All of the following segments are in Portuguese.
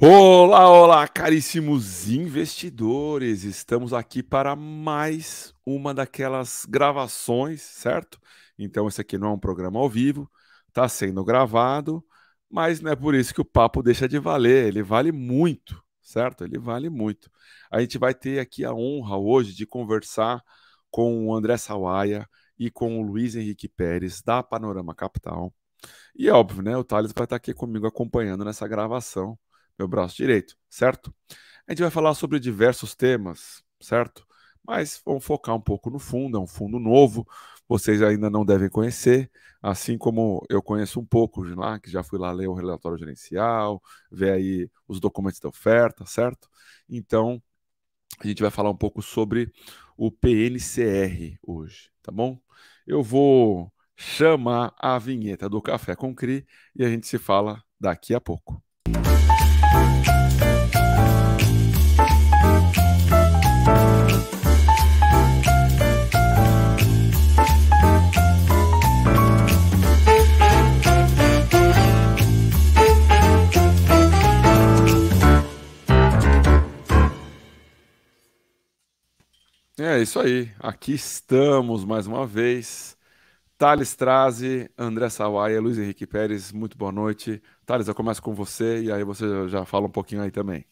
Olá, olá, caríssimos investidores! Estamos aqui para mais uma daquelas gravações, certo? Então, esse aqui não é um programa ao vivo, está sendo gravado, mas não é por isso que o papo deixa de valer. Ele vale muito, certo? Ele vale muito. A gente vai ter aqui a honra hoje de conversar com o André Sawaia e com o Luiz Henrique Pérez, da Panorama Capital. E é óbvio, né? O Thales vai estar aqui comigo acompanhando nessa gravação, meu braço direito, certo? A gente vai falar sobre diversos temas, certo? Mas vamos focar um pouco no fundo, é um fundo novo, vocês ainda não devem conhecer, assim como eu conheço um pouco de lá, que já fui lá ler o relatório gerencial, ver aí os documentos da oferta, certo? Então, a gente vai falar um pouco sobre o PNCR hoje, tá bom? Eu vou chamar a vinheta do Café com Cri e a gente se fala daqui a pouco. É isso aí, aqui estamos mais uma vez. Thales Trazi, André Sawaia, Luiz Henrique Pérez, muito boa noite. Thales, eu começo com você e aí você já fala um pouquinho aí também.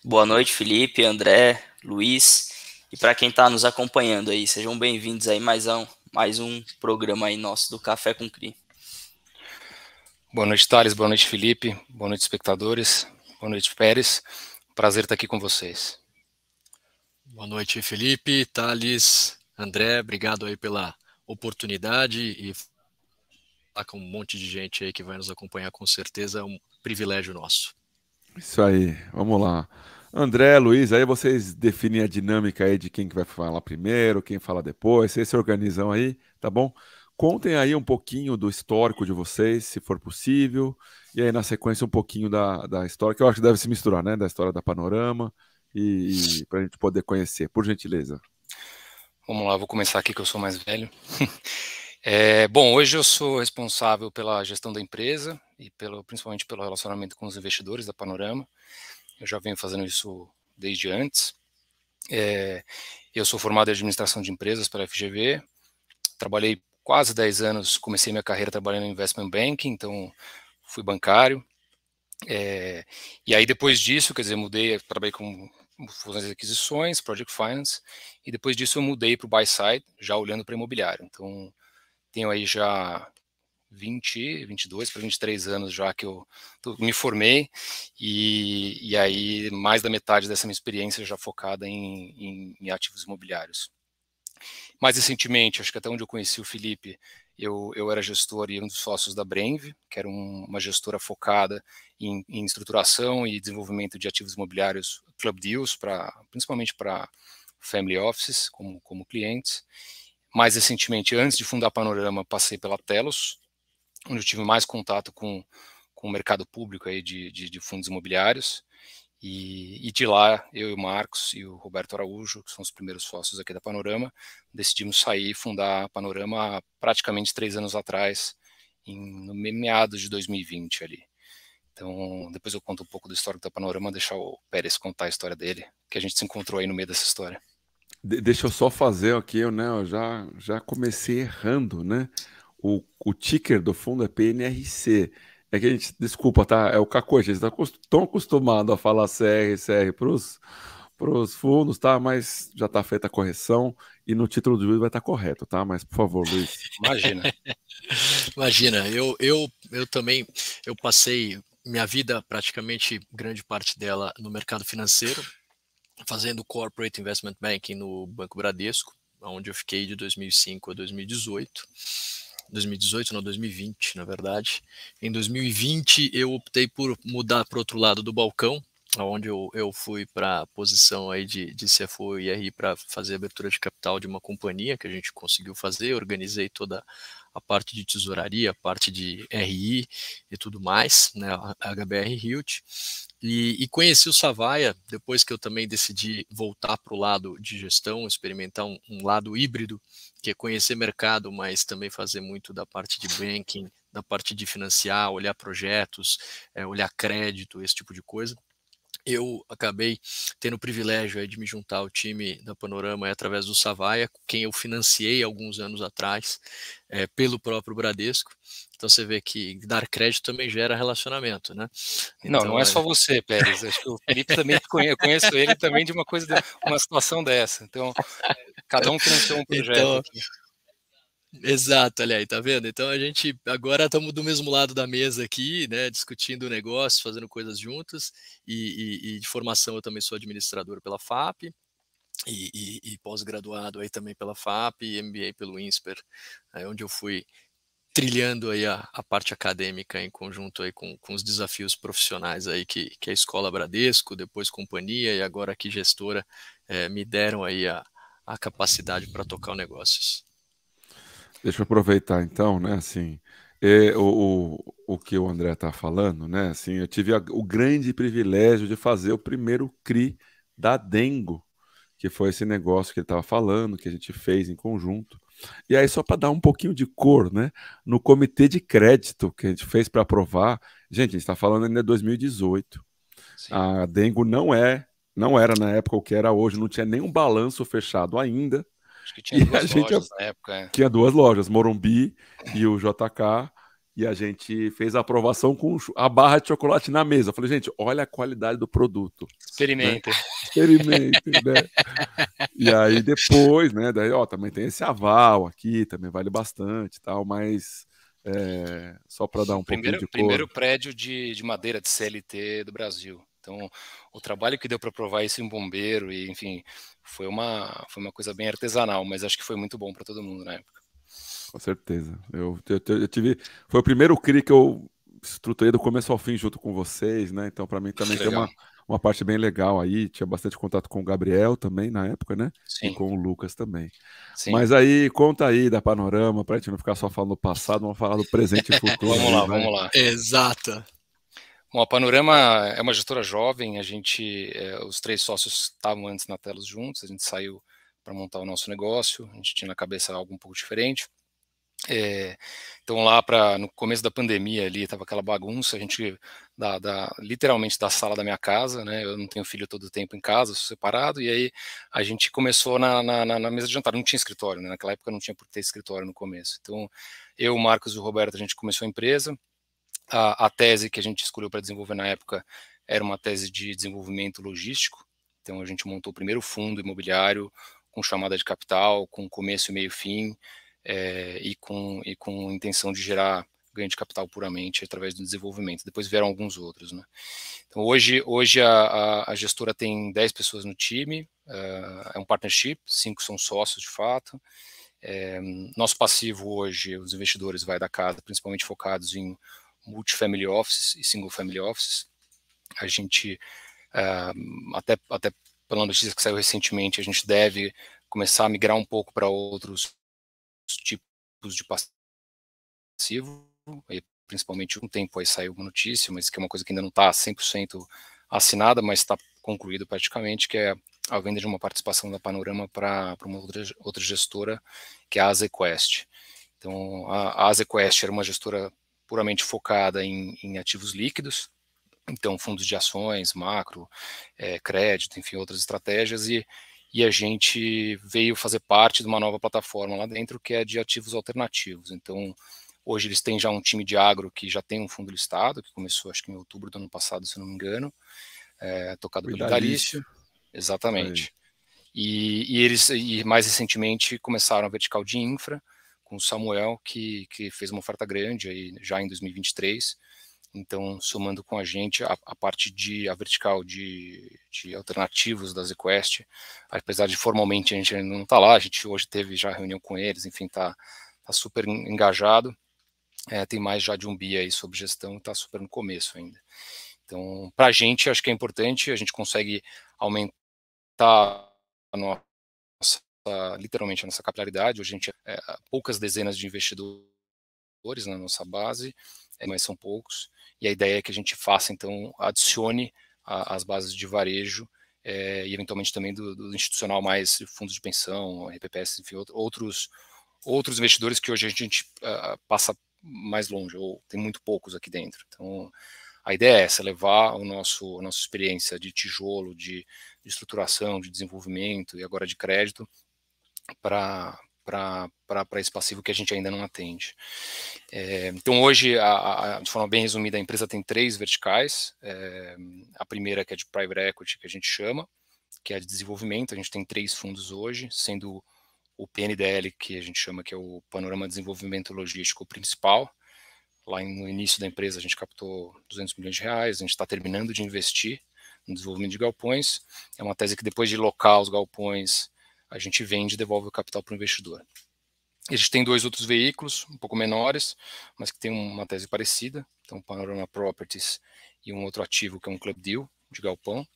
Boa noite, Felipe, André, Luiz e para quem está nos acompanhando aí, sejam bem-vindos aí mais um programa aí nosso do Café com Cri. Boa noite, Thales, boa noite, Felipe, boa noite, espectadores, boa noite, Pérez, prazer estar aqui com vocês. Boa noite, Felipe, Thales, André, obrigado aí pela oportunidade e falar com um monte de gente aí que vai nos acompanhar, com certeza é um privilégio nosso. Isso aí, vamos lá. André, Luiz, aí vocês definem a dinâmica aí de quem que vai falar primeiro, quem fala depois, vocês se organizam aí, tá bom? Contem aí um pouquinho do histórico de vocês, se for possível, e aí na sequência um pouquinho da história, que eu acho que deve se misturar, né? Da história da Panorama, e para a gente poder conhecer, por gentileza. Vamos lá, vou começar aqui que eu sou mais velho. Bom, hoje eu sou responsável pela gestão da empresa e principalmente pelo relacionamento com os investidores da Panorama. Eu já venho fazendo isso desde antes. Eu sou formado em administração de empresas pela FGV, trabalhei quase 10 anos, comecei minha carreira trabalhando em investment banking, então fui bancário. E aí depois disso, quer dizer, trabalhei com fusões e aquisições, Project Finance, e depois disso eu mudei para o buy side, já olhando para imobiliário. Então, tenho aí já 22 para 23 anos já que eu me formei, e aí mais da metade dessa minha experiência já focada em ativos imobiliários. Mais recentemente, acho que até onde eu conheci o Felipe, eu era gestor e um dos sócios da Brenv, que era uma gestora focada em estruturação e desenvolvimento de ativos imobiliários, club deals, principalmente para family offices como clientes. Mais recentemente, antes de fundar a Panorama, passei pela Telos, onde eu tive mais contato com o mercado público aí de fundos imobiliários. E de lá, eu e o Marcos e o Roberto Araújo, que são os primeiros sócios aqui da Panorama, decidimos sair e fundar a Panorama há praticamente 3 anos atrás, no meados de 2020 ali. Então, depois eu conto um pouco do histórico da Panorama, deixar o Pérez contar a história dele, que a gente se encontrou aí no meio dessa história. Deixa eu só fazer aqui, né? Eu já comecei errando, né? O ticker do fundo é PNRC. É que a gente, desculpa, tá? É o Cacô, a gente está tão acostumado a falar CR para os fundos, tá? Mas já está feita a correção e no título do vídeo vai estar correto, tá? Mas, por favor, Luiz. Imagina. Imagina, eu também, eu passei minha vida, praticamente grande parte dela, no mercado financeiro, fazendo Corporate Investment Banking no Banco Bradesco, onde eu fiquei de 2005 a 2018. 2018, não, 2020, na verdade. Em 2020, eu optei por mudar para o outro lado do balcão, onde eu fui para a posição aí de CFO e RI para fazer a abertura de capital de uma companhia que a gente conseguiu fazer, organizei toda a parte de tesouraria, a parte de RI e tudo mais, né, a HBR Hilt. E conheci o Sawaia depois que eu também decidi voltar para o lado de gestão, experimentar um lado híbrido, que é conhecer mercado, mas também fazer muito da parte de banking, na parte de financiar, olhar projetos, olhar crédito, esse tipo de coisa. Eu acabei tendo o privilégio aí de me juntar ao time da Panorama através do Savaia, quem eu financiei alguns anos atrás, pelo próprio Bradesco. Então você vê que dar crédito também gera relacionamento, né? Não, Então, não é só você, Pérez. Acho que o Felipe também conheço ele também de uma situação dessa. Então, cada um financiou um projeto então, aqui. exato, olha aí, tá vendo? Então a gente agora estamos do mesmo lado da mesa aqui, né, discutindo negócios, fazendo coisas juntas, e de formação eu também sou administrador pela FAP, e pós-graduado aí também pela FAP, e MBA pelo INSPER, onde eu fui trilhando aí a parte acadêmica em conjunto aí com os desafios profissionais aí que a Escola Bradesco, depois companhia e agora aqui gestora, me deram aí a capacidade para tocar o negócios. Deixa eu aproveitar então, né, assim, o que o André está falando, né, assim, eu tive o grande privilégio de fazer o primeiro CRI da Dengo, que foi esse negócio que ele estava falando, que a gente fez em conjunto. E aí, só para dar um pouquinho de cor, né, no comitê de crédito que a gente fez para aprovar, gente, a gente está falando ainda de 2018. Sim. A Dengo não era na época o que era hoje, não tinha nenhum balanço fechado ainda. Acho que tinha E duas a gente lojas na época. tinha duas lojas, Morumbi e o JK, e a gente fez a aprovação com a barra de chocolate na mesa. Eu falei, gente, olha a qualidade do produto. Experimentem. Né? Experimentem, né? E aí depois, né, daí, ó, também tem esse aval aqui, também vale bastante e tal, mas só para dar um pouquinho de cor. Primeiro prédio de madeira de CLT do Brasil. Então, o trabalho que deu para provar isso em bombeiro, e enfim, foi uma coisa bem artesanal, mas acho que foi muito bom para todo mundo na época. Com certeza. Eu tive. Foi o primeiro CRI que eu estruturei do começo ao fim junto com vocês, né? Então, para mim também tem uma parte bem legal aí. Tinha bastante contato com o Gabriel também na época, né? Sim. E com o Lucas também. Sim. Mas aí, conta aí da Panorama, para a gente não ficar só falando do passado, vamos falar do presente e futuro. Vamos lá. Exato. Bom, a Panorama é uma gestora jovem, os 3 sócios estavam antes na Telos juntos, a gente saiu para montar o nosso negócio, a gente tinha na cabeça algo um pouco diferente. Então lá no começo da pandemia ali, estava aquela bagunça, a gente, literalmente da sala da minha casa, né, eu não tenho filho todo o tempo em casa, sou separado, e aí a gente começou na mesa de jantar, não tinha escritório, né, naquela época não tinha por ter escritório no começo. Então eu, o Marcos e o Roberto, a gente começou a empresa. A tese que a gente escolheu para desenvolver na época era uma tese de desenvolvimento logístico, então a gente montou o primeiro fundo imobiliário com chamada de capital, com começo, meio e fim, e com intenção de gerar ganho de capital puramente através do desenvolvimento. Depois vieram alguns outros, né? Então hoje a gestora tem 10 pessoas no time, é um partnership, 5 são sócios de fato. Nosso passivo hoje, os investidores vai da casa, principalmente focados em multifamily offices e single family offices. A gente, até pela notícia que saiu recentemente, a gente deve começar a migrar um pouco para outros tipos de passivo, e principalmente um tempo aí saiu uma notícia, mas que é uma coisa que ainda não está 100% assinada, mas está concluído praticamente, que é a venda de uma participação da Panorama para uma outra gestora, que é a AZQuest. Então, a AZQuest era uma gestora puramente focada em ativos líquidos, então fundos de ações, macro, crédito, enfim, outras estratégias, e a gente veio fazer parte de uma nova plataforma lá dentro, que é de ativos alternativos. Então, hoje eles têm já um time de agro que já tem um fundo listado, que começou acho que em outubro do ano passado, se não me engano, tocado pelo Galício. Exatamente. E eles, mais recentemente, começaram a vertical de infra, com o Samuel, que fez uma oferta grande aí já em 2023, então somando com a gente a parte a vertical de alternativos da ZQuest, apesar de formalmente a gente ainda não está lá, a gente hoje teve já reunião com eles, enfim, tá super engajado, tem mais já de um bi aí sobre gestão, está super no começo ainda. Então, para a gente, acho que é importante, a gente consegue aumentar literalmente a nossa capilaridade. Hoje a gente poucas dezenas de investidores na nossa base, mas são poucos, e a ideia é que a gente faça, então, adicione as bases de varejo e eventualmente também do institucional, mais fundos de pensão, RPPS, enfim, outros investidores que hoje a gente passa mais longe, ou tem muito poucos aqui dentro. Então, a ideia é essa, levar a nossa experiência de tijolo, de estruturação, de desenvolvimento e agora de crédito para esse passivo que a gente ainda não atende. Então, hoje, de forma bem resumida, a empresa tem 3 verticais. A primeira, que é de Private Equity, que a gente chama, que é de desenvolvimento. A gente tem 3 fundos hoje, sendo o PNDL, que a gente chama, que é o Panorama Desenvolvimento Logístico principal. Lá no início da empresa, a gente captou 200 milhões de reais, a gente está terminando de investir no desenvolvimento de galpões. É uma tese que, depois de locar os galpões, a gente vende e devolve o capital para o investidor. A gente tem 2 outros veículos, um pouco menores, mas que tem uma tese parecida. Então, Panorama Properties e um outro ativo, que é um Club Deal, de galpão.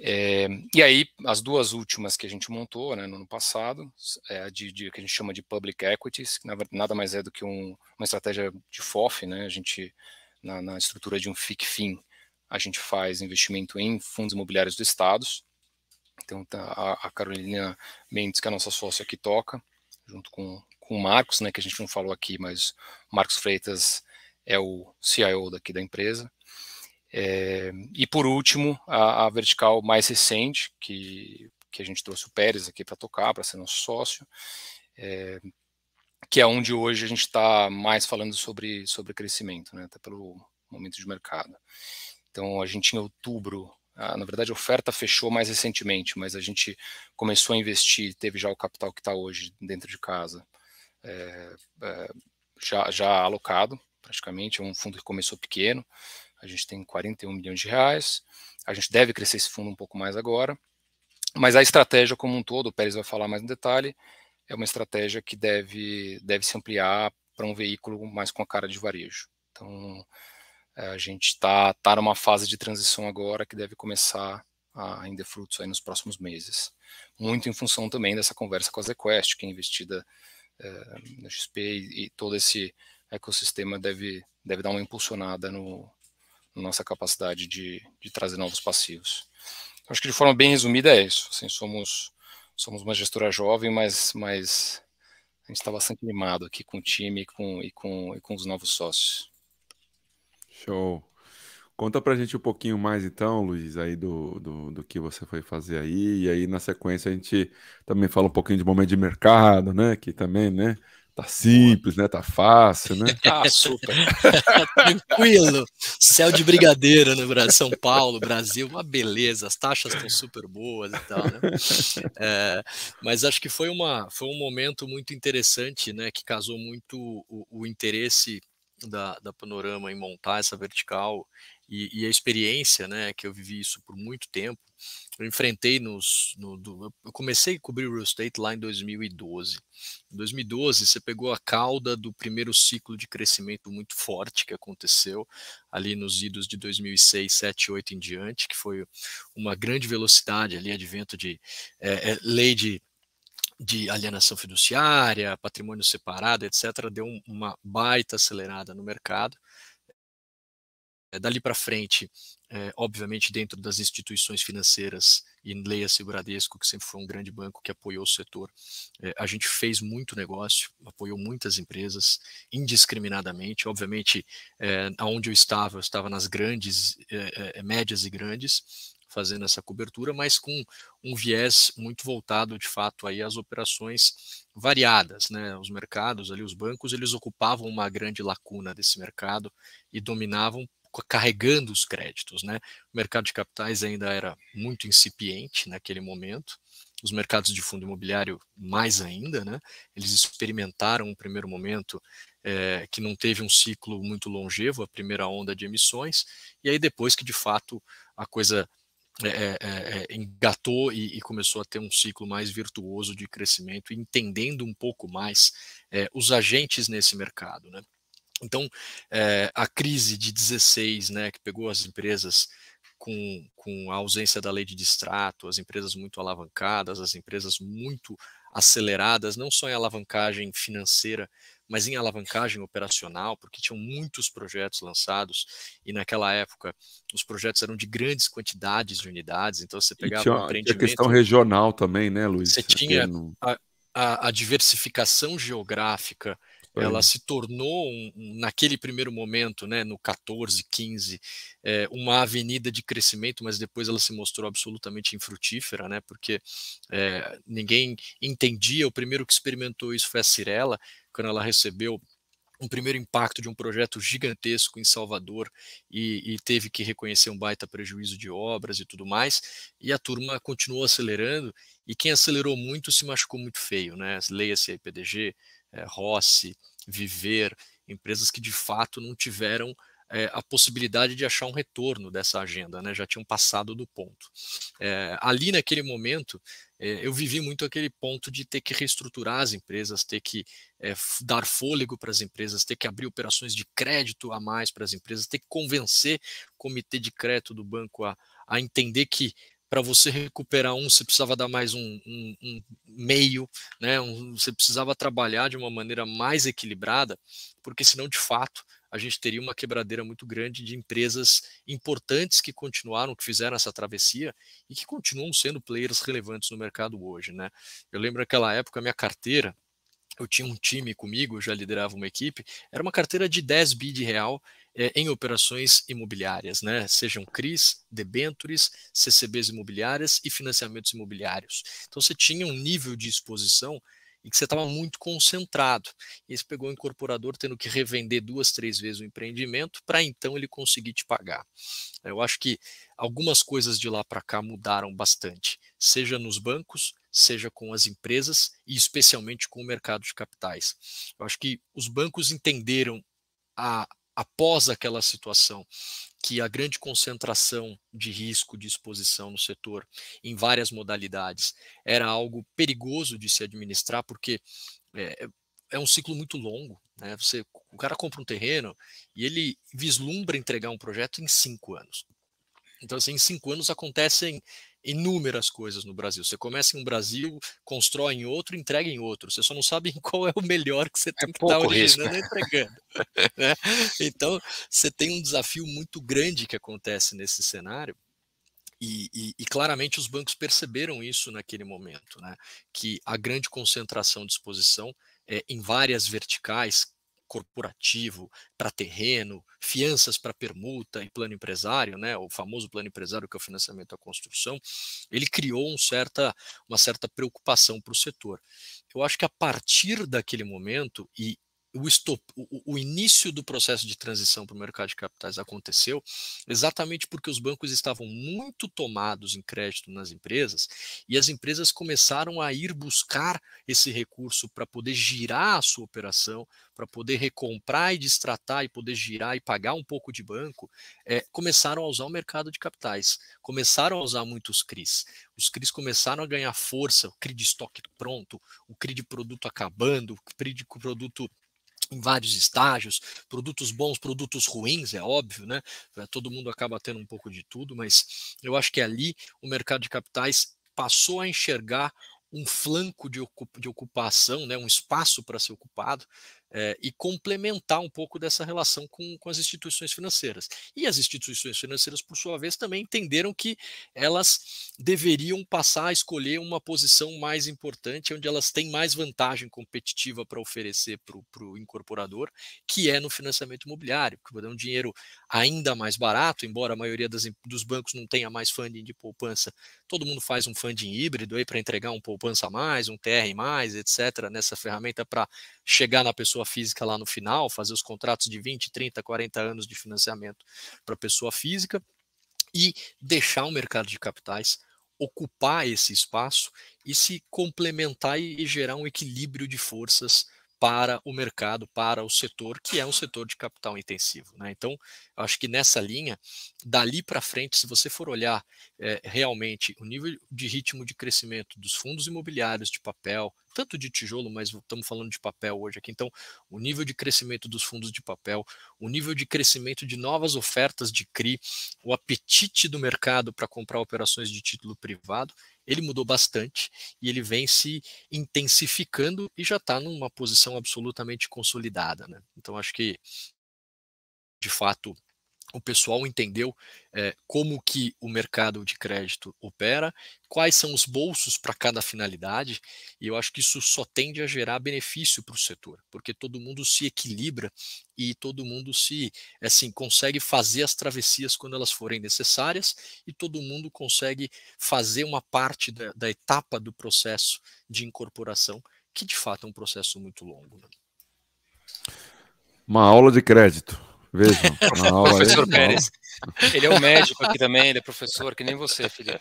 E aí, as 2 últimas que a gente montou, né, no ano passado, que a gente chama de Public Equities, que nada mais é do que uma estratégia de FOF, né? A gente, na estrutura de um FIC-FIM, a gente faz investimento em fundos imobiliários do Estado. Então, a Carolina Mendes, que é a nossa sócia, que toca, junto com o Marcos, né, que a gente não falou aqui, mas o Marcos Freitas é o CIO daqui da empresa. E por último, a vertical mais recente, que a gente trouxe o Pérez aqui para tocar, para ser nosso sócio, que é onde hoje a gente está mais falando sobre crescimento, né, até pelo momento de mercado. Então, a gente em outubro, na verdade a oferta fechou mais recentemente, mas a gente começou a investir, teve já o capital que está hoje dentro de casa, já alocado, praticamente. É um fundo que começou pequeno. A gente tem 41 milhões de reais, a gente deve crescer esse fundo um pouco mais agora, mas a estratégia como um todo, o Pérez vai falar mais no detalhe, é uma estratégia que deve se ampliar para um veículo mais com a cara de varejo. Então, a gente está numa fase de transição agora que deve começar a render frutos aí nos próximos meses. Muito em função também dessa conversa com a ZQuest, que é investida na XP, e todo esse ecossistema deve dar uma impulsionada na nossa capacidade de trazer novos passivos. Acho que de forma bem resumida é isso. Assim, somos uma gestora jovem, mas a gente está bastante animado aqui com o time e com os novos sócios. Show. Conta pra gente um pouquinho mais então, Luiz, aí do que você foi fazer aí, e aí na sequência a gente também fala um pouquinho de momento de mercado, né, que também, né, tá simples, né, tá fácil, né? Super. Tranquilo. Céu de brigadeiro no Brasil, São Paulo, Brasil, uma beleza, as taxas estão super boas e tal, né? Mas acho que foi um momento muito interessante, né, que casou muito o interesse da Panorama em montar essa vertical e a experiência, né, que eu vivi isso por muito tempo. Eu enfrentei eu comecei a cobrir real estate lá em 2012. Em 2012, você pegou a cauda do primeiro ciclo de crescimento muito forte que aconteceu ali nos idos de 2006, 7, 8 em diante, que foi uma grande velocidade ali, advento de lei de alienação fiduciária, patrimônio separado, etc., deu uma baita acelerada no mercado. Dali para frente, obviamente dentro das instituições financeiras, e leia-se Bradesco, que sempre foi um grande banco que apoiou o setor, a gente fez muito negócio, apoiou muitas empresas indiscriminadamente. Obviamente, onde eu estava nas grandes, médias e grandes, fazendo essa cobertura, mas com um viés muito voltado, de fato, aí às operações variadas, né? Os mercados ali, os bancos, eles ocupavam uma grande lacuna desse mercado e dominavam, carregando os créditos, né? O mercado de capitais ainda era muito incipiente naquele momento, os mercados de fundo imobiliário mais ainda, né? Eles experimentaram um primeiro momento que não teve um ciclo muito longevo, a primeira onda de emissões, e aí depois que de fato a coisa engatou e começou a ter um ciclo mais virtuoso de crescimento, entendendo um pouco mais os agentes nesse mercado, né? Então, a crise de 16, né, que pegou as empresas com a ausência da lei de distrato, as empresas muito alavancadas, as empresas muito aceleradas, não só em alavancagem financeira, mas em alavancagem operacional, porque tinham muitos projetos lançados, e naquela época os projetos eram de grandes quantidades de unidades, então você pegava um empreendimento... Tinha a questão regional também, né, Luiz? Você tinha a diversificação geográfica ela se tornou, naquele primeiro momento, né, no 14, 15, uma avenida de crescimento, mas depois ela se mostrou absolutamente infrutífera, né, porque ninguém entendia. O primeiro que experimentou isso foi a Cyrela, quando ela recebeu um primeiro impacto de um projeto gigantesco em Salvador e teve que reconhecer um baita prejuízo de obras e tudo mais, e a turma continuou acelerando, e quem acelerou muito se machucou muito feio, né? Leia-se aí PDG, Rossi, Viver, empresas que de fato não tiveram a possibilidade de achar um retorno dessa agenda, né? Já tinham passado do ponto. Ali naquele momento, eu vivi muito aquele ponto de ter que reestruturar as empresas, ter que dar fôlego para as empresas, ter que abrir operações de crédito a mais para as empresas, ter que convencer o comitê de crédito do banco a entender que para você recuperar você precisava dar mais um meio, né? Você precisava trabalhar de uma maneira mais equilibrada, porque senão, de fato, a gente teria uma quebradeira muito grande de empresas importantes que continuaram, que fizeram essa travessia e que continuam sendo players relevantes no mercado hoje, né? Eu lembro naquela época, a minha carteira, eu tinha um time comigo, eu já liderava uma equipe, era uma carteira de 10 bi de real em operações imobiliárias, né? Sejam CRIs, debentures, CCBs imobiliárias e financiamentos imobiliários. Então você tinha um nível de exposição e que você estava muito concentrado. E você pegou o incorporador tendo que revender 2, 3 vezes o empreendimento para então ele conseguir te pagar. Eu acho que algumas coisas de lá para cá mudaram bastante, seja nos bancos, seja com as empresas e especialmente com o mercado de capitais. Eu acho que os bancos entenderam, após aquela situação, que a grande concentração de risco, de exposição no setor, em várias modalidades, era algo perigoso de se administrar, porque é um ciclo muito longo, né? O cara compra um terreno e ele vislumbra entregar um projeto em 5 anos. Então, assim, em 5 anos acontecem inúmeras coisas no Brasil. Você começa em um Brasil, constrói em outro, entrega em outro. Você só não sabe qual é o melhor que você tem que estar originando e entregando. Né? Então, você tem um desafio muito grande que acontece nesse cenário. E claramente os bancos perceberam isso naquele momento, né? Que a grande concentração de exposição em várias verticais, corporativo, para terreno, fianças para permuta e plano empresário, né? O famoso plano empresário, que é o financiamento à construção, ele criou uma certa preocupação para o setor. Eu acho que a partir daquele momento, e o início do processo de transição para o mercado de capitais aconteceu exatamente porque os bancos estavam muito tomados em crédito nas empresas e as empresas começaram a ir buscar esse recurso para poder girar a sua operação, para poder recomprar e destratar e poder girar e pagar um pouco de banco, começaram a usar o mercado de capitais, começaram a usar muitos CRIs. Os CRIs começaram a ganhar força, o CRI de estoque pronto, o CRI de produto acabando, o CRI de produto em vários estágios, produtos bons, produtos ruins, é óbvio, né? Todo mundo acaba tendo um pouco de tudo, mas eu acho que ali o mercado de capitais passou a enxergar um flanco de ocupação, né, um espaço para ser ocupado, e complementar um pouco dessa relação com as instituições financeiras. E as instituições financeiras, por sua vez, também entenderam que elas deveriam passar a escolher uma posição mais importante, onde elas têm mais vantagem competitiva para oferecer para o incorporador, que é no financiamento imobiliário, que vai dar um dinheiro ainda mais barato, embora a maioria dos bancos não tenha mais funding de poupança. Todo mundo faz um funding híbrido aí para entregar um poupança a mais, um TR mais, etc., nessa ferramenta para chegar na pessoa física lá no final, fazer os contratos de 20, 30, 40 anos de financiamento para a pessoa física e deixar o mercado de capitais ocupar esse espaço e se complementar e gerar um equilíbrio de forças para o mercado, para o setor, que é um setor de capital intensivo, né? Então, eu acho que nessa linha, dali para frente, se você for olhar realmente o nível de ritmo de crescimento dos fundos imobiliários de papel, tanto de tijolo, mas estamos falando de papel hoje aqui, então, o nível de crescimento dos fundos de papel, o nível de crescimento de novas ofertas de CRI, o apetite do mercado para comprar operações de título privado, ele mudou bastante e ele vem se intensificando e já está numa posição absolutamente consolidada, né? Então, acho que, de fato, o pessoal entendeu como que o mercado de crédito opera, quais são os bolsos para cada finalidade, e eu acho que isso só tende a gerar benefício para o setor, porque todo mundo se equilibra e todo mundo assim, consegue fazer as travessias quando elas forem necessárias, e todo mundo consegue fazer uma parte da etapa do processo de incorporação, que de fato é um processo muito longo. Né? Uma aula de crédito. Vejam, uma aula Professor aí, Pérez, ele é um médico aqui também, ele é professor, que nem você, Felipe.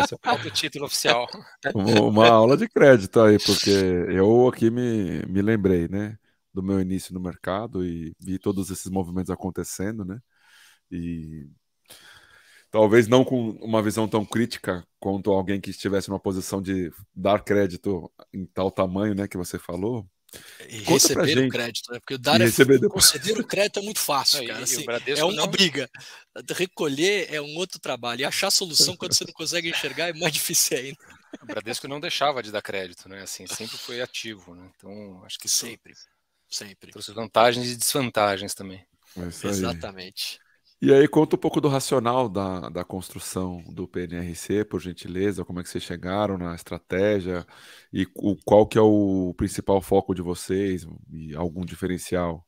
Seu próprio título oficial. uma aula de crédito aí, porque eu aqui me lembrei, né, do meu início no mercado e vi todos esses movimentos acontecendo, né? E talvez não com uma visão tão crítica quanto alguém que estivesse numa posição de dar crédito em tal tamanho, né, que você falou. E Conta pra receber o gente. crédito, né? Porque E receber depois. conceder o crédito é muito fácil, cara. E Assim, o Bradesco é uma não... briga. Recolher é um outro trabalho. E achar solução quando você não consegue enxergar é mais difícil ainda. O Bradesco não deixava de dar crédito, né? Assim, sempre foi ativo, né? Então, acho que isso sempre trouxe vantagens e desvantagens também. É isso aí. Exatamente. E aí, conta um pouco do racional da construção do PNRC, por gentileza, como é que vocês chegaram na estratégia e qual que é o principal foco de vocês e algum diferencial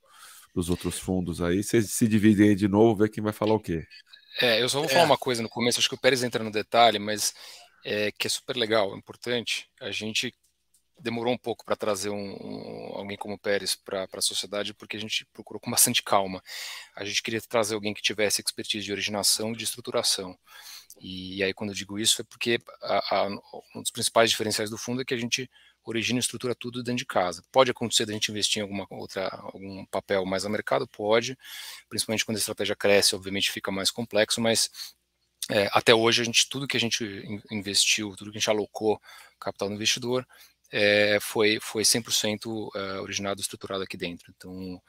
dos outros fundos aí. Vocês se dividem aí de novo, ver quem vai falar o quê. Eu só vou falar uma coisa no começo, acho que o Pérez entra no detalhe, mas que é super legal, importante. A gente demorou um pouco para trazer alguém como o Pérez para a sociedade, porque a gente procurou com bastante calma. A gente queria trazer alguém que tivesse expertise de originação e de estruturação. E aí, quando eu digo isso, é porque um dos principais diferenciais do fundo é que a gente origina e estrutura tudo dentro de casa. Pode acontecer da gente investir em algum papel mais a mercado? Pode, principalmente quando a estratégia cresce, obviamente fica mais complexo, mas até hoje, tudo que a gente investiu, tudo que a gente alocou capital no investidor, foi 100% originado e estruturado aqui dentro. Então,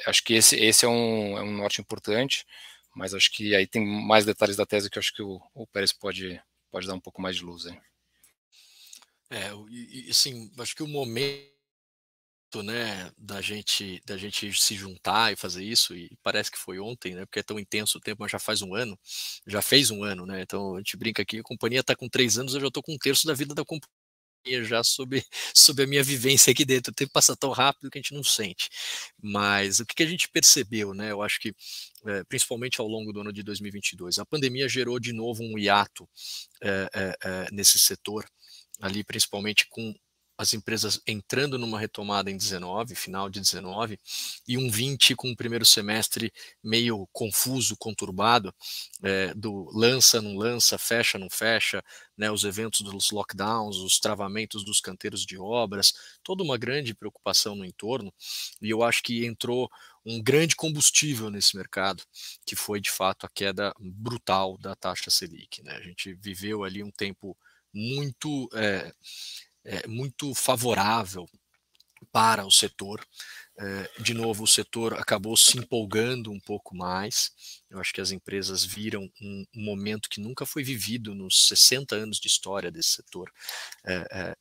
acho que esse é um norte importante, mas acho que aí tem mais detalhes da tese que eu acho que o Pérez pode dar um pouco mais de luz aí. Assim, acho que o momento, né, da gente se juntar e fazer isso, e parece que foi ontem, né, porque é tão intenso o tempo, mas já fez um ano, né, então a gente brinca aqui, a companhia está com 3 anos, eu já estou com 1/3 da vida da companhia já sob a minha vivência aqui dentro. O tempo passa tão rápido que a gente não sente. Mas o que a gente percebeu, né? Eu acho que, principalmente ao longo do ano de 2022, a pandemia gerou de novo um hiato nesse setor, ali principalmente com as empresas entrando numa retomada em 19, final de 19, e um 20 com o primeiro semestre meio confuso, conturbado, do lança, não lança, fecha, não fecha, né, os eventos dos lockdowns, os travamentos dos canteiros de obras, toda uma grande preocupação no entorno, e eu acho que entrou um grande combustível nesse mercado, que foi de fato a queda brutal da taxa Selic, né? A gente viveu ali um tempo muito muito favorável para o setor. De novo, o setor acabou se empolgando um pouco mais. Eu acho que as empresas viram um momento que nunca foi vivido nos 60 anos de história desse setor,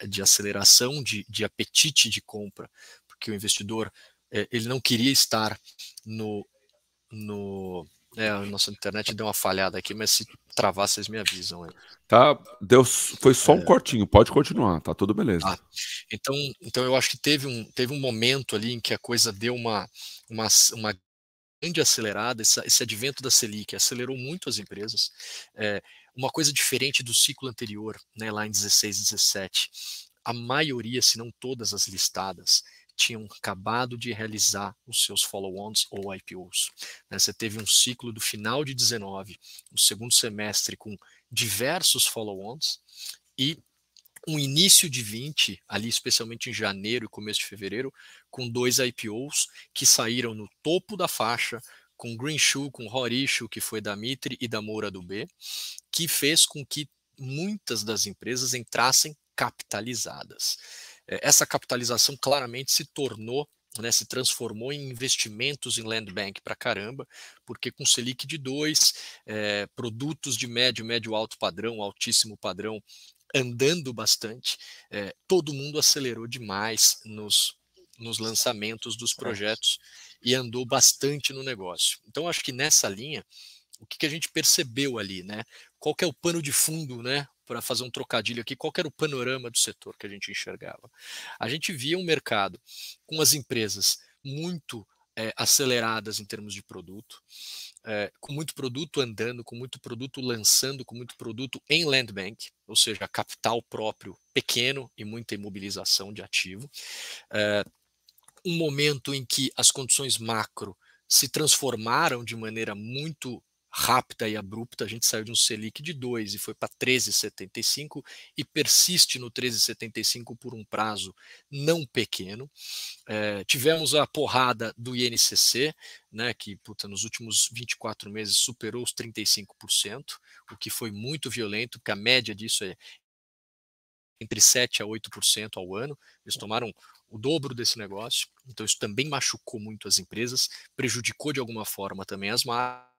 de aceleração de apetite de compra, porque o investidor ele não queria estar a nossa internet deu uma falhada aqui, mas se travar, vocês me avisam aí. Tá, foi só um cortinho, pode continuar, tá tudo beleza. Ah, então eu acho que teve um momento ali em que a coisa deu uma grande acelerada, esse advento da Selic acelerou muito as empresas. Uma coisa diferente do ciclo anterior, né, lá em 16, 17, a maioria, se não todas as listadas, tinham acabado de realizar os seus follow-ons ou IPOs. Você teve um ciclo do final de 19, no segundo semestre, com diversos follow-ons, e um início de 20, ali especialmente em janeiro e começo de fevereiro, com 2 IPOs que saíram no topo da faixa, com Greenshoe, com Horishoe, que foi da Mitre e da Moura do B, que fez com que muitas das empresas entrassem capitalizadas. Essa capitalização claramente se tornou, né, se transformou em investimentos em land bank para caramba, porque com Selic de 2, produtos de médio alto padrão, altíssimo padrão, andando bastante, todo mundo acelerou demais nos lançamentos dos projetos e andou bastante no negócio. Então, acho que nessa linha, o que a gente percebeu ali, né? Qual que é o pano de fundo, né? Para fazer um trocadilho aqui, qual que era o panorama do setor que a gente enxergava? A gente via um mercado com as empresas muito aceleradas em termos de produto, com muito produto andando, com muito produto lançando, com muito produto em land bank, ou seja, capital próprio pequeno e muita imobilização de ativo. Um momento em que as condições macro se transformaram de maneira muito rápida e abrupta. A gente saiu de um Selic de 2 e foi para 13,75 e persiste no 13,75 por um prazo não pequeno. Tivemos a porrada do INCC, né, que nos últimos 24 meses superou os 35%, o que foi muito violento, porque a média disso é entre 7% a 8% ao ano. Eles tomaram o dobro desse negócio, então isso também machucou muito as empresas, prejudicou de alguma forma também as marcas,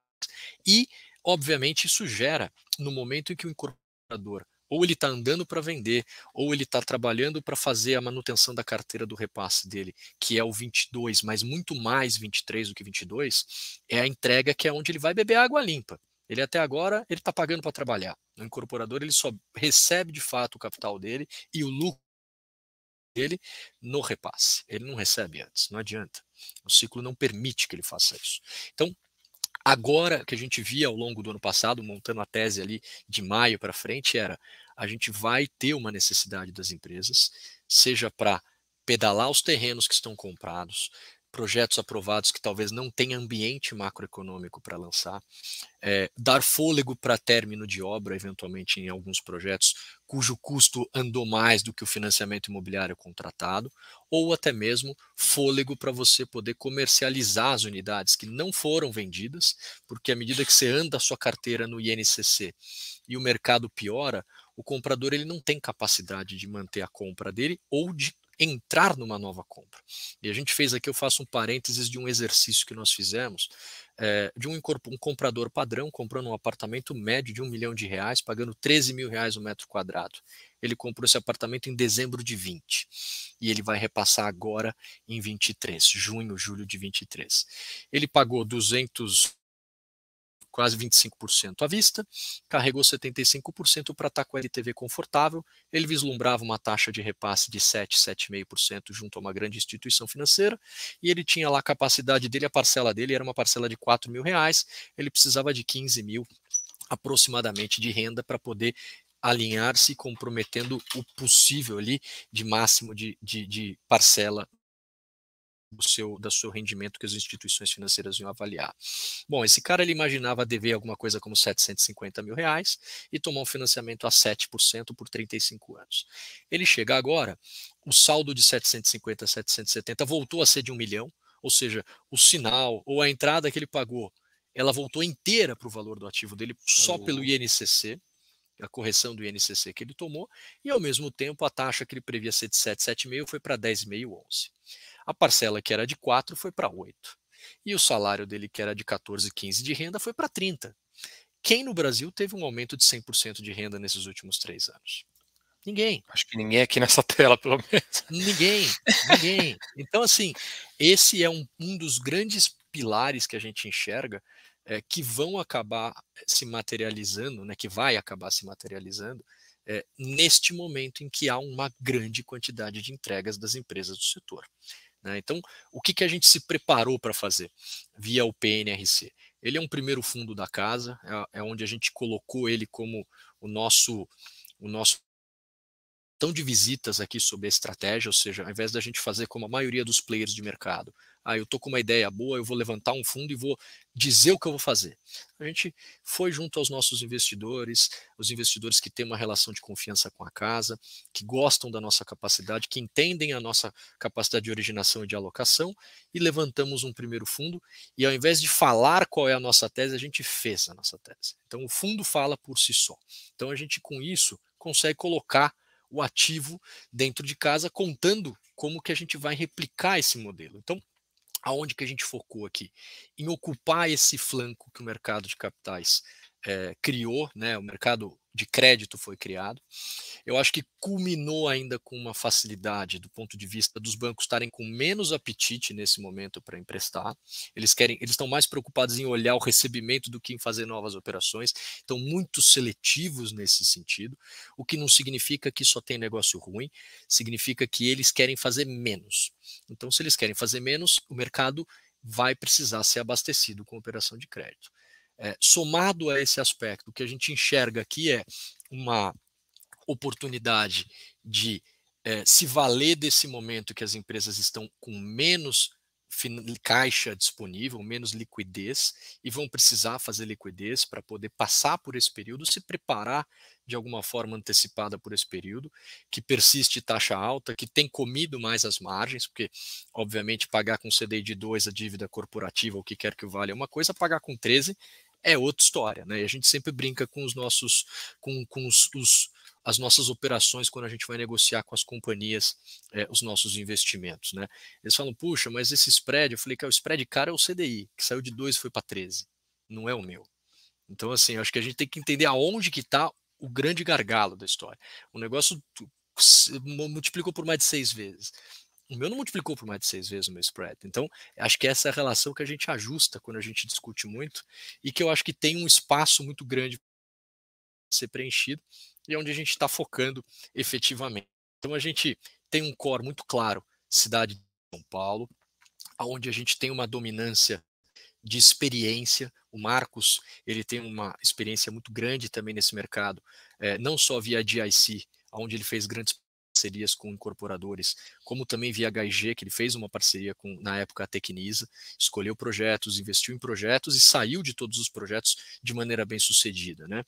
e obviamente isso gera, no momento em que o incorporador ou ele está andando para vender, ou ele está trabalhando para fazer a manutenção da carteira do repasse dele, que é o 22, mas muito mais 23 do que 22, é a entrega que é onde ele vai beber água limpa. Ele até agora ele está pagando para trabalhar. No incorporador ele só recebe de fato o capital dele e o lucro dele no repasse. Ele não recebe antes, não adianta. O ciclo não permite que ele faça isso. Então, agora que a gente via ao longo do ano passado, montando a tese ali de maio para frente, era a gente vai ter uma necessidade das empresas, seja para pedalar os terrenos que estão comprados, projetos aprovados que talvez não tenham ambiente macroeconômico para lançar, dar fôlego para término de obra, eventualmente em alguns projetos, cujo custo andou mais do que o financiamento imobiliário contratado, ou até mesmo fôlego para você poder comercializar as unidades que não foram vendidas, porque à medida que você anda a sua carteira no INCC e o mercado piora, o comprador ele não tem capacidade de manter a compra dele ou de entrar numa nova compra. E a gente fez aqui, eu faço um parênteses de um exercício que nós fizemos, de um comprador padrão comprando um apartamento médio de R$1 milhão, pagando R$13 mil o metro quadrado. Ele comprou esse apartamento em dezembro de 20 e ele vai repassar agora em 23, junho, julho de 23. Ele pagou quase 25% à vista, carregou 75% para estar com a LTV confortável. Ele vislumbrava uma taxa de repasse de 7, 7,5% junto a uma grande instituição financeira, e ele tinha lá a capacidade dele, a parcela dele era uma parcela de R$4 mil, ele precisava de 15 mil aproximadamente de renda para poder alinhar-se, comprometendo o possível ali de máximo de parcela do seu rendimento que as instituições financeiras iam avaliar. Bom, esse cara ele imaginava dever alguma coisa como R$750 mil e tomar um financiamento a 7% por 35 anos. Ele chega agora, o saldo de 750 a 770 voltou a ser de R$1 milhão, ou seja, o sinal ou a entrada que ele pagou, ela voltou inteira para o valor do ativo dele só pelo INCC, a correção do INCC que ele tomou, e ao mesmo tempo a taxa que ele previa ser de 7, 7,5 foi para 10,5, 11. A parcela que era de 4 foi para 8. E o salário dele, que era de 14, 15 de renda, foi para 30. Quem no Brasil teve um aumento de 100% de renda nesses últimos 3 anos? Ninguém. Acho que ninguém aqui nessa tela, pelo menos. Ninguém. Então, assim, esse é um dos grandes pilares que a gente enxerga que vão acabar se materializando, né, que vai acabar se materializando neste momento em que há uma grande quantidade de entregas das empresas do setor. Né? Então, o que a gente se preparou para fazer via o PNRC? Ele é um primeiro fundo da casa, é onde a gente colocou ele como o nosso tão de visitas aqui sobre a estratégia, ou seja, ao invés da gente fazer como a maioria dos players de mercado, eu estou com uma ideia boa, eu vou levantar um fundo e vou dizer o que eu vou fazer. A gente foi junto aos nossos investidores, os investidores que têm uma relação de confiança com a casa, que gostam da nossa capacidade, que entendem a nossa capacidade de originação e de alocação, e levantamos um primeiro fundo, e ao invés de falar qual é a nossa tese, a gente fez a nossa tese. Então o fundo fala por si só. Então a gente com isso consegue colocar o ativo dentro de casa, contando como que a gente vai replicar esse modelo. Então, aonde que a gente focou aqui? Em ocupar esse flanco que o mercado de capitais criou, né? O mercado de crédito foi criado. Eu acho que culminou ainda com uma facilidade do ponto de vista dos bancos estarem com menos apetite nesse momento para emprestar. Eles estão mais preocupados em olhar o recebimento do que em fazer novas operações. Estão muito seletivos nesse sentido, o que não significa que só tem negócio ruim, significa que eles querem fazer menos. Então, se eles querem fazer menos, o mercado vai precisar ser abastecido com operação de crédito. Somado a esse aspecto, o que a gente enxerga aqui é uma oportunidade de se valer desse momento que as empresas estão com menos caixa disponível, menos liquidez, e vão precisar fazer liquidez para poder passar por esse período, se preparar de alguma forma antecipada por esse período, que persiste taxa alta, que tem comido mais as margens, porque obviamente pagar com CDI de 2 a dívida corporativa, o que quer que valha, é uma coisa, pagar com 13 é outra história, né? E a gente sempre brinca com os nossos, as nossas operações quando a gente vai negociar com as companhias os nossos investimentos, né? Eles falam, puxa, mas esse spread, eu falei que o spread caro é o CDI, que saiu de 2 e foi para 13, não é o meu. Então, assim, acho que a gente tem que entender aonde que está o grande gargalo da história. O negócio multiplicou por mais de 6 vezes. O meu não multiplicou por mais de 6 vezes o meu spread. Então, acho que essa é a relação que a gente ajusta quando a gente discute muito e que eu acho que tem um espaço muito grande para ser preenchido e onde a gente está focando efetivamente. Então, a gente tem um core muito claro, cidade de São Paulo, onde a gente tem uma dominância de experiência. O Marcos, ele tem uma experiência muito grande também nesse mercado, não só via GIC, onde ele fez grandes parcerias com incorporadores, como também via HG, que ele fez uma parceria com, na época, a Tecnisa, escolheu projetos, investiu em projetos e saiu de todos os projetos de maneira bem sucedida, né?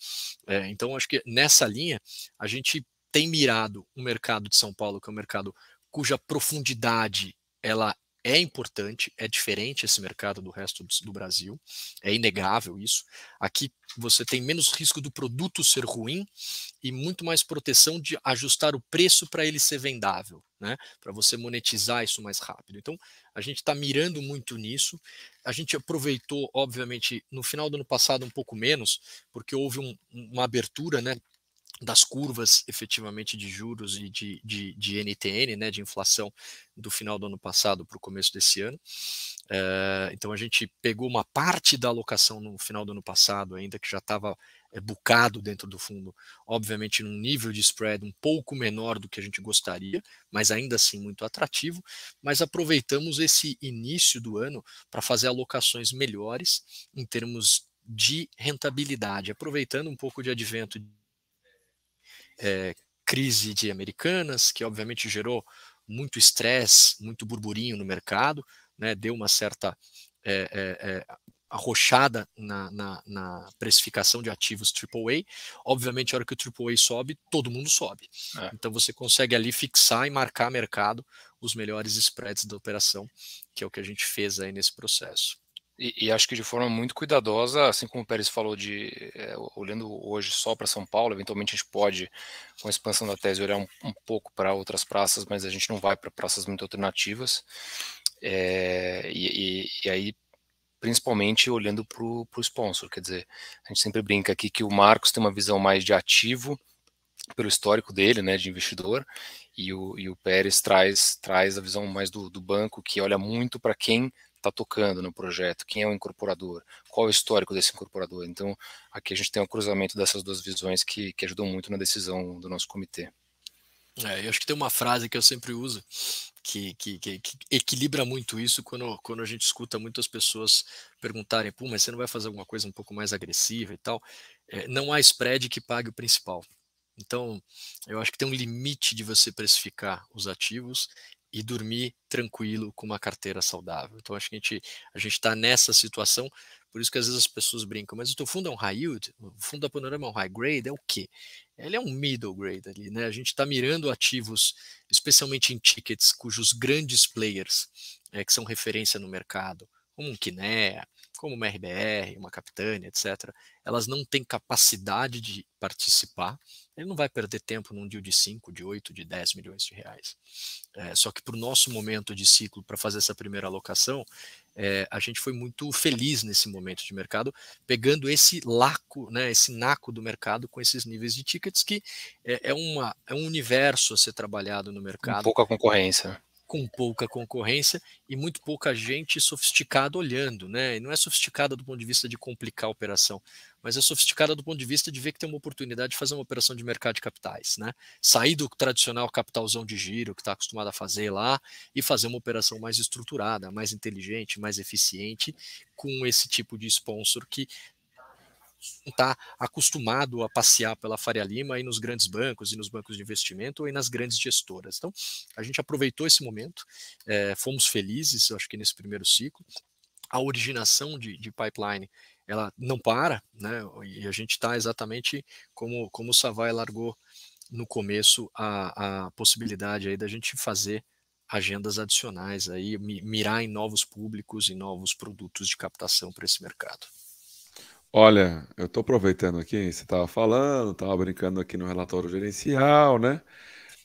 Então, acho que nessa linha, a gente tem mirado o mercado de São Paulo, que é um mercado cuja profundidade ela é importante, é diferente esse mercado do resto do Brasil, é inegável isso. Aqui você tem menos risco do produto ser ruim e muito mais proteção de ajustar o preço para ele ser vendável, né? Para você monetizar isso mais rápido. Então, a gente está mirando muito nisso. A gente aproveitou, obviamente, no final do ano passado um pouco menos, porque houve uma abertura, né, das curvas efetivamente de juros e de NTN, né, de inflação, do final do ano passado para o começo desse ano. Então a gente pegou uma parte da alocação no final do ano passado ainda, que já estava bucado dentro do fundo, obviamente num nível de spread um pouco menor do que a gente gostaria, mas ainda assim muito atrativo, mas aproveitamos esse início do ano para fazer alocações melhores em termos de rentabilidade, aproveitando um pouco de advento crise de Americanas, que obviamente gerou muito estresse, muito burburinho no mercado, né, deu uma certa arrochada na precificação de ativos AAA. Obviamente, a hora que o AAA sobe, todo mundo sobe. Então, você consegue ali fixar e marcar mercado os melhores spreads da operação, que é o que a gente fez aí nesse processo. E acho que de forma muito cuidadosa, assim como o Pérez falou, olhando hoje só para São Paulo, eventualmente a gente pode, com a expansão da tese, olhar um pouco para outras praças, mas a gente não vai para praças muito alternativas. E aí, principalmente olhando para o sponsor, quer dizer, a gente sempre brinca aqui que o Marcos tem uma visão mais de ativo, pelo histórico dele, né, de investidor, e o Pérez traz a visão mais do banco, que olha muito para quem está tocando no projeto, quem é o incorporador, qual é o histórico desse incorporador. Então, aqui a gente tem um cruzamento dessas duas visões que ajudam muito na decisão do nosso comitê. Eu acho que tem uma frase que eu sempre uso que equilibra muito isso quando a gente escuta muitas pessoas perguntarem, pô, mas você não vai fazer alguma coisa um pouco mais agressiva e tal? Não há spread que pague o principal. Então, eu acho que tem um limite de você precificar os ativos e dormir tranquilo com uma carteira saudável. Então, acho que a gente está nessa situação, por isso que às vezes as pessoas brincam, mas o teu fundo é um high yield? O fundo da Panorama é um high grade? É o quê? Ele é um middle grade ali, né? A gente está mirando ativos, especialmente em tickets, cujos grandes players, que são referência no mercado, como um Kinea, como uma RBR, uma Capitânia, etc., elas não têm capacidade de participar. Ele não vai perder tempo num deal de 5, de 8, de 10 milhões de reais. Só que para o nosso momento de ciclo, para fazer essa primeira alocação, a gente foi muito feliz nesse momento de mercado, pegando esse laco, né, esse naco do mercado com esses níveis de tickets, que é um universo a ser trabalhado no mercado. Com pouca concorrência. Com pouca concorrência e muito pouca gente sofisticada olhando, né? E não é sofisticada do ponto de vista de complicar a operação, mas é sofisticada do ponto de vista de ver que tem uma oportunidade de fazer uma operação de mercado de capitais, né? Sair do tradicional capitalzão de giro que está acostumado a fazer lá e fazer uma operação mais estruturada, mais inteligente, mais eficiente, com esse tipo de sponsor que está acostumado a passear pela Faria Lima e nos grandes bancos e nos bancos de investimento e nas grandes gestoras. Então, a gente aproveitou esse momento, fomos felizes, eu acho que nesse primeiro ciclo. A originação de pipeline, ela não para, né? E a gente está exatamente como o Savai largou no começo a possibilidade aí da gente fazer agendas adicionais, aí, mirar em novos públicos e novos produtos de captação para esse mercado. Olha, eu estou aproveitando aqui, você estava falando, estava brincando aqui no relatório gerencial, né?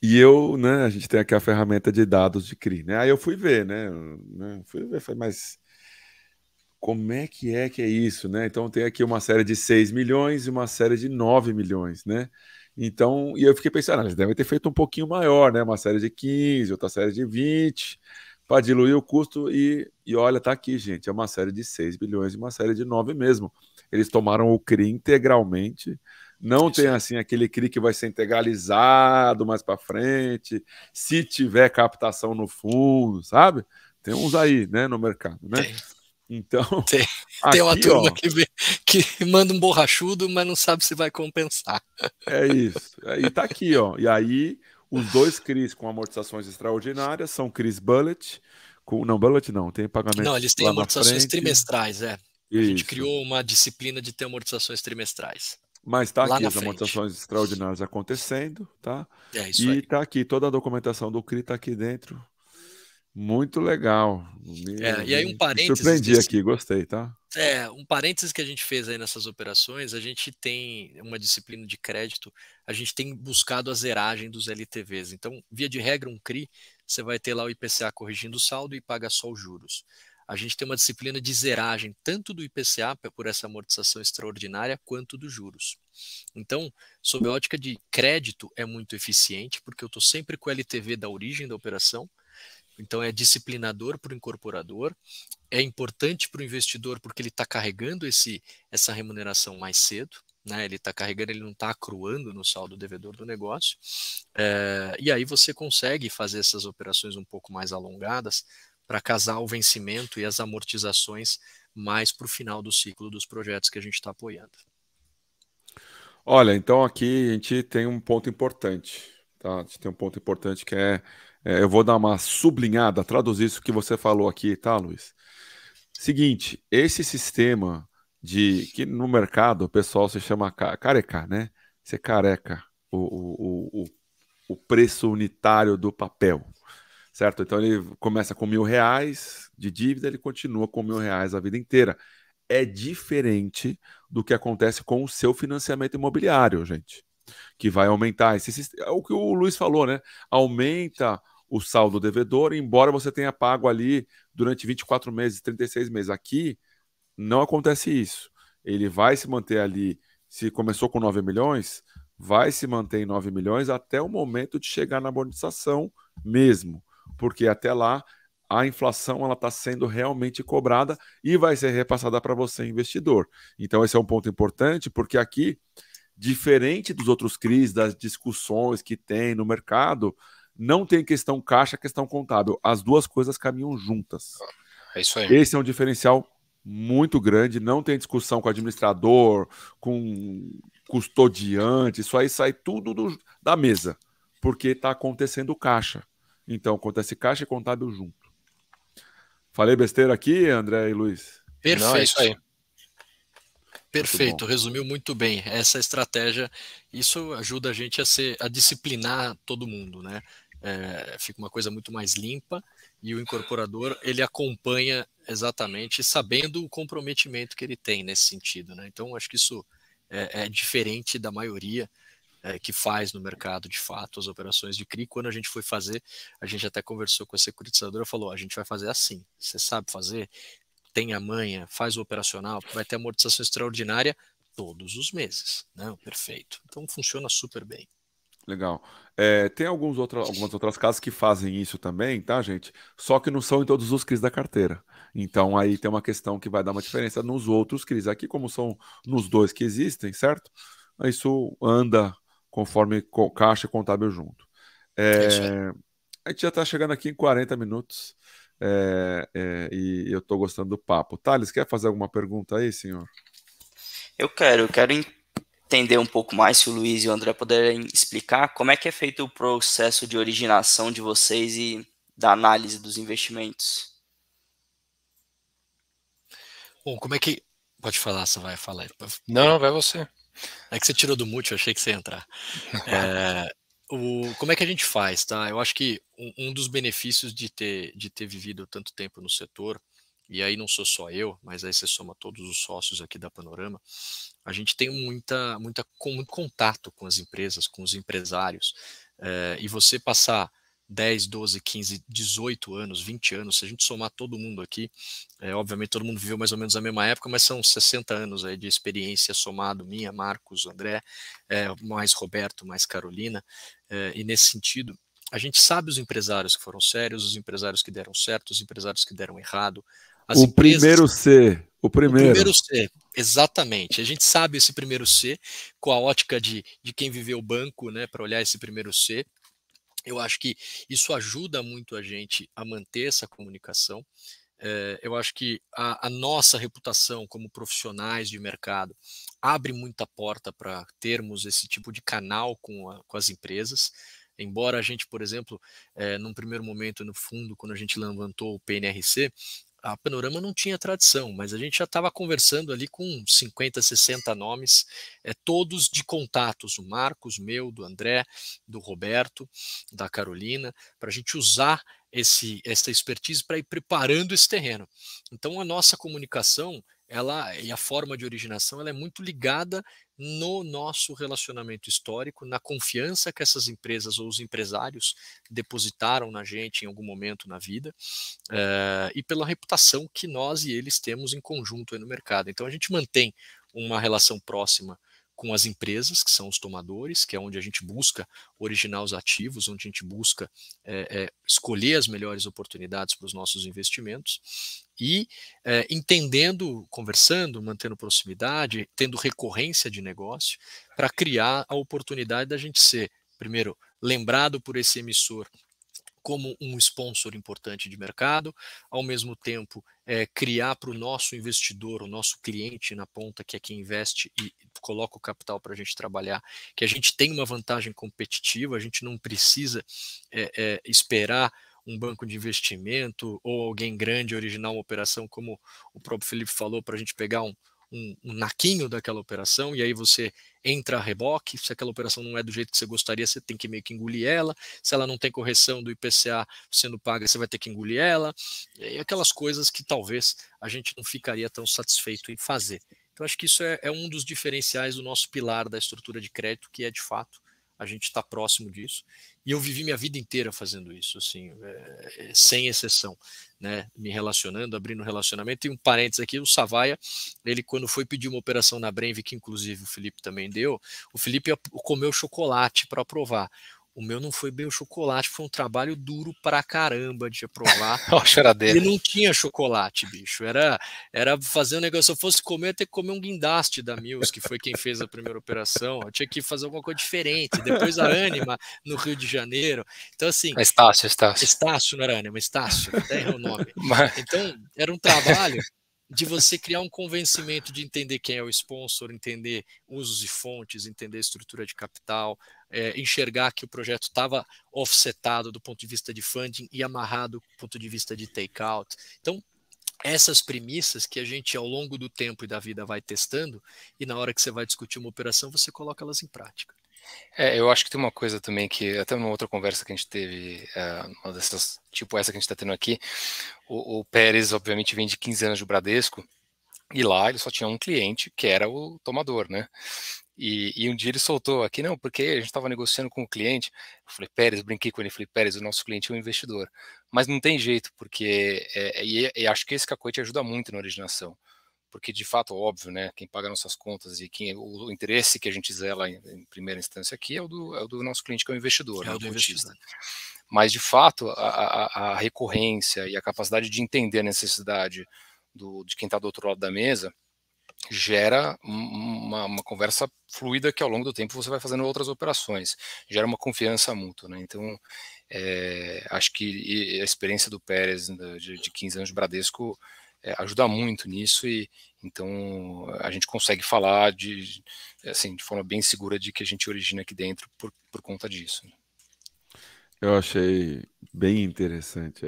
E eu, né, a gente tem aqui a ferramenta de dados de CRI, né? Aí eu fui ver, né? Falei, mas como é que é isso, né? Então tem aqui uma série de 6 milhões e uma série de 9 milhões, né? Então, e eu fiquei pensando, eles devem ter feito um pouquinho maior, né? Uma série de 15, outra série de 20, para diluir o custo e olha, tá aqui, gente, é uma série de 6 bilhões e uma série de 9 mesmo. Eles tomaram o CRI integralmente, não tem assim aquele CRI que vai ser integralizado mais para frente, se tiver captação no fundo, sabe? Tem uns aí, né, no mercado, né? Tem. Então, tem uma aqui, turma ó, que manda um borrachudo, mas não sabe se vai compensar. é isso. E tá aqui, ó. E aí, os dois CRIs com amortizações extraordinárias são CRIs Bullet. Não, Bullet não, tem pagamento Não, eles têm lá na amortizações frente. trimestrais, A gente Isso. criou uma disciplina de ter amortizações trimestrais. Mas tá lá aqui na as frente. amortizações extraordinárias acontecendo, tá? É isso E aí. tá aqui, toda a documentação do CRI tá aqui dentro. Muito legal. E aí um Me parênteses surpreendi desse, aqui, gostei, tá? um parênteses que a gente fez aí nessas operações, a gente tem uma disciplina de crédito, a gente tem buscado a zeragem dos LTVs. Então, via de regra, um CRI, você vai ter lá o IPCA corrigindo o saldo e paga só os juros. A gente tem uma disciplina de zeragem tanto do IPCA por essa amortização extraordinária quanto dos juros. Então, sob a ótica de crédito, é muito eficiente, porque eu estou sempre com o LTV da origem da operação. Então, é disciplinador para o incorporador, é importante para o investidor porque ele está carregando essa remuneração mais cedo, né? Ele está carregando, ele não está acruando no saldo devedor do negócio, e aí você consegue fazer essas operações um pouco mais alongadas para casar o vencimento e as amortizações mais para o final do ciclo dos projetos que a gente está apoiando. Olha, então aqui a gente tem um ponto importante, tá? A gente tem um ponto importante que eu vou dar uma sublinhada, traduzir isso que você falou aqui, tá, Luiz? Seguinte, esse sistema que no mercado o pessoal se chama careca, né? Você careca o preço unitário do papel, certo? Então ele começa com R$ 1.000 de dívida, ele continua com R$ 1.000 a vida inteira. É diferente do que acontece com o seu financiamento imobiliário, gente, que vai aumentar. É o que o Luiz falou, né? Aumenta o saldo devedor, embora você tenha pago ali durante 24 meses, 36 meses. Aqui não acontece isso. Ele vai se manter ali, se começou com 9 milhões, vai se manter em 9 milhões até o momento de chegar na amortização mesmo, porque até lá a inflação ela está sendo realmente cobrada e vai ser repassada para você, investidor. Então esse é um ponto importante, porque aqui, diferente dos outros CRIs, das discussões que tem no mercado, não tem questão caixa, questão contábil. As duas coisas caminham juntas. É isso aí. Esse é um diferencial muito grande, não tem discussão com administrador, com custodiante, isso aí sai tudo da mesa, porque está acontecendo caixa. Então acontece caixa e contábil junto. Falei besteira aqui, André e Luiz? Perfeito. Não, é isso aí. Perfeito, resumiu muito bem. Essa estratégia, isso ajuda a gente a disciplinar todo mundo, né? Fica uma coisa muito mais limpa e o incorporador ele acompanha exatamente sabendo o comprometimento que ele tem nesse sentido, né? Então acho que isso é diferente da maioria que faz no mercado de fato as operações de CRI. Quando a gente foi fazer, a gente até conversou com a securitizadora, falou, a gente vai fazer assim, você sabe fazer, tem a manha, faz o operacional, vai ter amortização extraordinária todos os meses. Não, perfeito. Então funciona super bem. Legal. Tem algumas outras casas que fazem isso também, tá, gente? Só que não são em todos os CRIs da carteira. Então aí tem uma questão que vai dar uma diferença nos outros CRIs. Aqui, como são nos dois que existem, certo? Isso anda conforme caixa e contábil junto. É isso aí. A gente já está chegando aqui em 40 minutos e eu estou gostando do papo. Thales, quer fazer alguma pergunta aí, senhor? Eu quero entender um pouco mais, se o Luiz e o André puderem explicar como é que é feito o processo de originação de vocês e da análise dos investimentos. Bom, como é que... Pode falar, você vai falar. Não, vai você. É que você tirou do mute, eu achei que você ia entrar. Como é que a gente faz, tá? Eu acho que um dos benefícios de ter vivido tanto tempo no setor, e aí não sou só eu, mas aí você soma todos os sócios aqui da Panorama, a gente tem muito contato com as empresas, com os empresários, e você passar 10, 12, 15, 18 anos, 20 anos, se a gente somar todo mundo aqui, obviamente todo mundo viveu mais ou menos a mesma época, mas são 60 anos aí de experiência somado, minha, Marcos, André, mais Roberto, mais Carolina, e nesse sentido, a gente sabe os empresários que foram sérios, os empresários que deram certo, os empresários que deram errado. As empresas, primeiro C, o primeiro C, exatamente. A gente sabe esse primeiro C, com a ótica de quem viveu o banco, né, para olhar esse primeiro C. Eu acho que isso ajuda muito a gente a manter essa comunicação. Eu acho que a nossa reputação como profissionais de mercado abre muita porta para termos esse tipo de canal com as empresas. Embora a gente, por exemplo, num primeiro momento no fundo, quando a gente levantou o PNRC, a Panorama não tinha tradição, mas a gente já estava conversando ali com 50, 60 nomes, todos de contatos, o Marcos, meu, do André, do Roberto, da Carolina, para a gente usar essa expertise para ir preparando esse terreno. Então a nossa comunicação e a forma de originação ela é muito ligada no nosso relacionamento histórico, na confiança que essas empresas ou os empresários depositaram na gente em algum momento na vida, e pela reputação que nós e eles temos em conjunto aí no mercado. Então a gente mantém uma relação próxima com as empresas, que são os tomadores, que é onde a gente busca originar os ativos, onde a gente busca escolher as melhores oportunidades para os nossos investimentos, e entendendo, conversando, mantendo proximidade, tendo recorrência de negócio, para criar a oportunidade da gente ser, primeiro, lembrado por esse emissor como um sponsor importante de mercado, ao mesmo tempo criar para o nosso investidor, o nosso cliente na ponta, que é quem investe e coloca o capital para a gente trabalhar, que a gente tem uma vantagem competitiva, a gente não precisa esperar um banco de investimento ou alguém grande originar uma operação, como o próprio Felipe falou, para a gente pegar um naquinho daquela operação, e aí você entra a reboque, se aquela operação não é do jeito que você gostaria, você tem que meio que engolir ela, se ela não tem correção do IPCA sendo paga, você vai ter que engolir ela, e aquelas coisas que talvez a gente não ficaria tão satisfeito em fazer. Então acho que isso é um dos diferenciais do nosso pilar da estrutura de crédito, que é de fato a gente está próximo disso, e eu vivi minha vida inteira fazendo isso, assim, sem exceção, né, me relacionando, abrindo relacionamento. E um parênteses aqui, o Savaia, ele quando foi pedir uma operação na Brenv, que inclusive o Felipe também deu, o Felipe comeu chocolate para aprovar. O meu não foi bem o chocolate, foi um trabalho duro pra caramba de aprovar. E não tinha chocolate, bicho. Era fazer um negócio. Se eu fosse comer, eu ia ter que comer um guindaste da Mills, que foi quem fez a primeira operação. Eu tinha que fazer alguma coisa diferente. Depois a Anima, no Rio de Janeiro. Então, assim. Estácio. Estácio, não era Anima, Estácio, até errei o nome. Então, era um trabalho de você criar um convencimento de entender quem é o sponsor, entender usos e fontes, entender estrutura de capital, enxergar que o projeto estava offsetado do ponto de vista de funding e amarrado do ponto de vista de takeout. Então, essas premissas que a gente ao longo do tempo e da vida vai testando, e na hora que você vai discutir uma operação, você coloca elas em prática. Eu acho que tem uma coisa também que, até numa outra conversa que a gente teve, uma dessas, tipo essa que a gente está tendo aqui, o Pérez, obviamente, vem de 15 anos de Bradesco, e lá ele só tinha um cliente, que era o tomador, né? E um dia ele soltou aqui, não, porque a gente estava negociando com o cliente. Eu falei, Pérez, brinquei com ele, falei, Pérez, o nosso cliente é um investidor. Mas não tem jeito, porque e acho que esse cacoete ajuda muito na originação. Porque, de fato, óbvio, né, quem paga nossas contas e o interesse que a gente zela em primeira instância aqui é o do nosso cliente, que é o investidor, É né, o o do cotista. investidor. Mas, de fato, a recorrência e a capacidade de entender a necessidade de quem está do outro lado da mesa gera uma conversa fluida que ao longo do tempo você vai fazendo outras operações, gera uma confiança mútua, né? Então, acho que a experiência do Pérez de 15 anos de Bradesco ajuda muito nisso, e então a gente consegue falar assim, de forma bem segura de que a gente origina aqui dentro por conta disso. Eu achei bem interessante.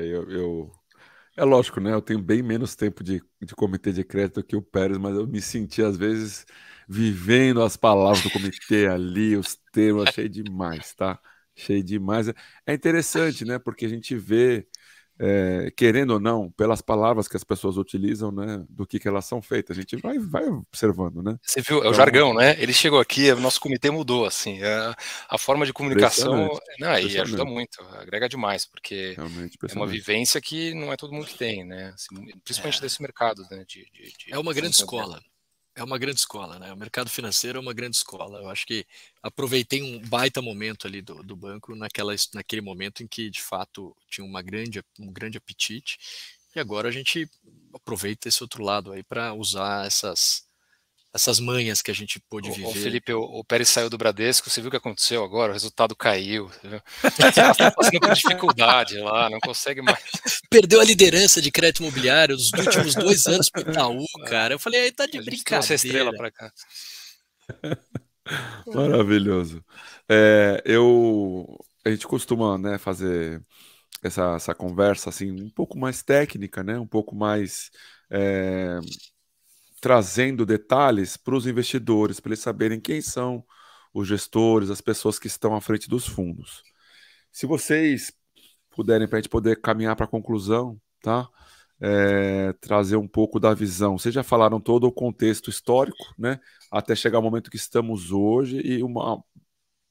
É lógico, né? Eu tenho bem menos tempo de comitê de crédito que o Pérez, mas eu me senti, às vezes, vivendo as palavras do comitê ali, os termos, achei demais, tá? Achei demais. É interessante, né? Porque a gente vê, querendo ou não, pelas palavras que as pessoas utilizam, né? Do que elas são feitas. A gente vai observando, né? Você viu, é o Então, jargão, né? Ele chegou aqui, o nosso comitê mudou, assim, a forma de comunicação, impressionante. não, e ajuda Impressionante. muito, agrega demais, porque Realmente é uma impressionante. vivência que não é todo mundo que tem, né? Assim, principalmente É, desse mercado, né? é uma De grande fundos imobiliários. escola. É uma grande escola, né? O mercado financeiro é uma grande escola. Eu acho que aproveitei um baita momento ali do banco naquele momento em que, de fato, tinha um grande apetite. E agora a gente aproveita esse outro lado aí para usar essas manhas que a gente pôde Ô, viver. Felipe, o Pérez saiu do Bradesco, você viu o que aconteceu agora? O resultado caiu. Você viu? Está passando por dificuldade lá, não consegue mais. Perdeu a liderança de crédito imobiliário dos últimos 2 anos para o Itaú, cara. Eu falei, aí tá de A gente trouxe a estrela brincadeira. para cá. Maravilhoso. A gente costuma, né, fazer essa conversa assim um pouco mais técnica, né, um pouco mais trazendo detalhes para os investidores, para eles saberem quem são os gestores, as pessoas que estão à frente dos fundos. Se vocês puderem, para a gente poder caminhar para a conclusão, tá? Trazer um pouco da visão. Vocês já falaram todo o contexto histórico, né? Até chegar o momento que estamos hoje e uma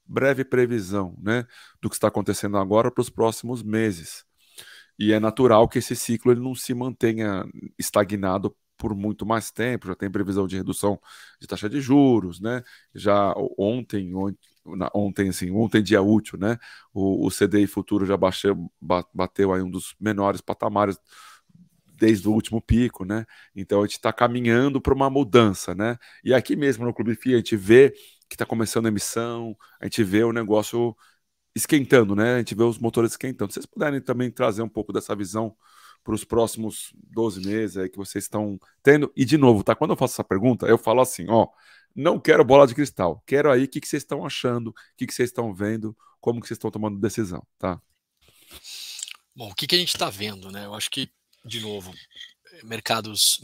breve previsão, né, do que está acontecendo agora para os próximos meses. E é natural que esse ciclo ele não se mantenha estagnado por muito mais tempo. Já tem previsão de redução de taxa de juros, né? Já ontem dia útil, né? O CDI futuro já bateu aí um dos menores patamares desde o último pico, né? Então a gente está caminhando para uma mudança, né? E aqui mesmo no Clube FI a gente vê que está começando a emissão, a gente vê o negócio esquentando, né? A gente vê os motores esquentando. Se vocês puderem também trazer um pouco dessa visão para os próximos 12 meses aí que vocês estão tendo. E de novo, tá? Quando eu faço essa pergunta, eu falo assim, ó, não quero bola de cristal, quero aí o que vocês estão achando, o que vocês estão vendo, como que vocês estão tomando decisão, tá? Bom, o que a gente está vendo, né? Eu acho que, de novo, mercados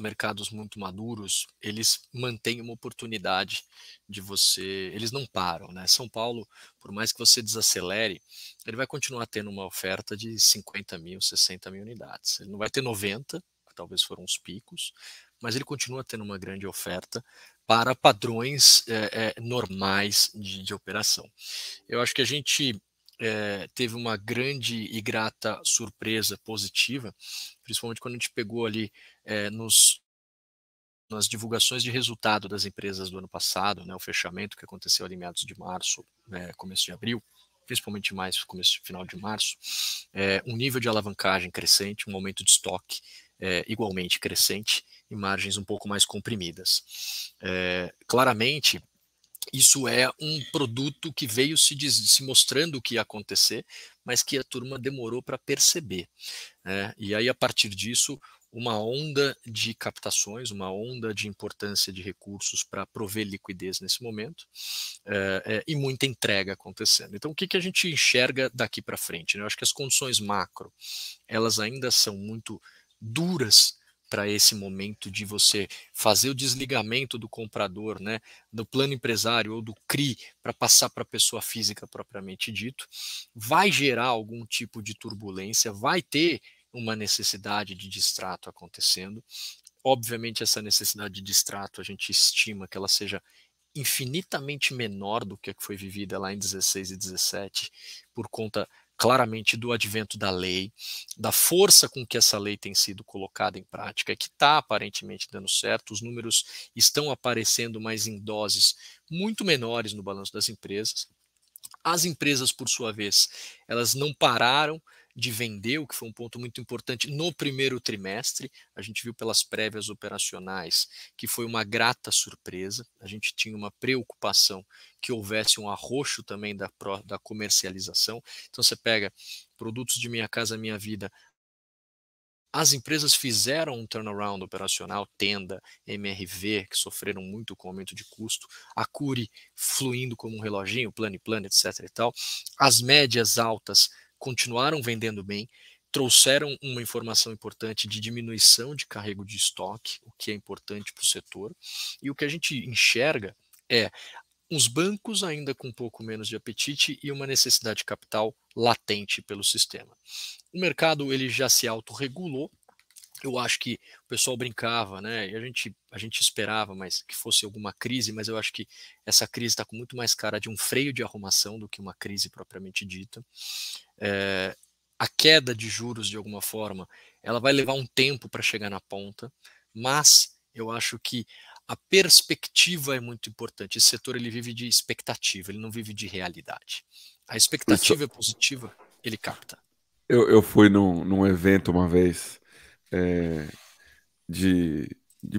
muito maduros, eles mantêm uma oportunidade de eles não param, né? São Paulo, por mais que você desacelere, ele vai continuar tendo uma oferta de 50 mil, 60 mil unidades. Ele não vai ter 90, que talvez foram os picos, mas ele continua tendo uma grande oferta para padrões normais de operação. Eu acho que a gente teve uma grande e grata surpresa positiva, principalmente quando a gente pegou ali nas divulgações de resultado das empresas do ano passado, né, o fechamento que aconteceu ali em meados de março, começo de abril, principalmente mais final de março, um nível de alavancagem crescente, um aumento de estoque igualmente crescente e margens um pouco mais comprimidas. Claramente, isso é um produto que veio se mostrando o que ia acontecer, mas que a turma demorou para perceber, né? E aí, a partir disso, uma onda de captações, uma onda de importância de recursos para prover liquidez nesse momento, e muita entrega acontecendo. Então, o que a gente enxerga daqui para frente, né? Eu acho que as condições macro, elas ainda são muito duras para esse momento de você fazer o desligamento do comprador, né, do plano empresário ou do CRI para passar para a pessoa física propriamente dito, vai gerar algum tipo de turbulência, vai ter uma necessidade de distrato acontecendo. Obviamente, essa necessidade de distrato, a gente estima que ela seja infinitamente menor do que foi vivida lá em 16 e 17, por conta claramente do advento da lei, da força com que essa lei tem sido colocada em prática, que está aparentemente dando certo, os números estão aparecendo, mas em doses muito menores no balanço das empresas. As empresas, por sua vez, elas não pararam de vender, o que foi um ponto muito importante no primeiro trimestre. A gente viu pelas prévias operacionais que foi uma grata surpresa. A gente tinha uma preocupação que houvesse um arroxo também da comercialização. Então você pega produtos de Minha Casa Minha Vida, as empresas fizeram um turnaround operacional, Tenda, MRV, que sofreram muito com o aumento de custo, a Cury fluindo como um reloginho, Plano, etc. e tal. As médias altas continuaram vendendo bem, trouxeram uma informação importante de diminuição de carrego de estoque, o que é importante para o setor. E o que a gente enxerga é uns bancos ainda com um pouco menos de apetite e uma necessidade de capital latente pelo sistema. O mercado ele já se autorregulou. Eu acho que o pessoal brincava, né? E a gente esperava mais que fosse alguma crise, mas eu acho que essa crise está com muito mais cara de um freio de arrumação do que uma crise propriamente dita. A queda de juros, de alguma forma, ela vai levar um tempo para chegar na ponta, mas eu acho que a perspectiva é muito importante. Esse setor ele vive de expectativa, ele não vive de realidade. A expectativa é positiva, ele capta. Eu fui num evento uma vez de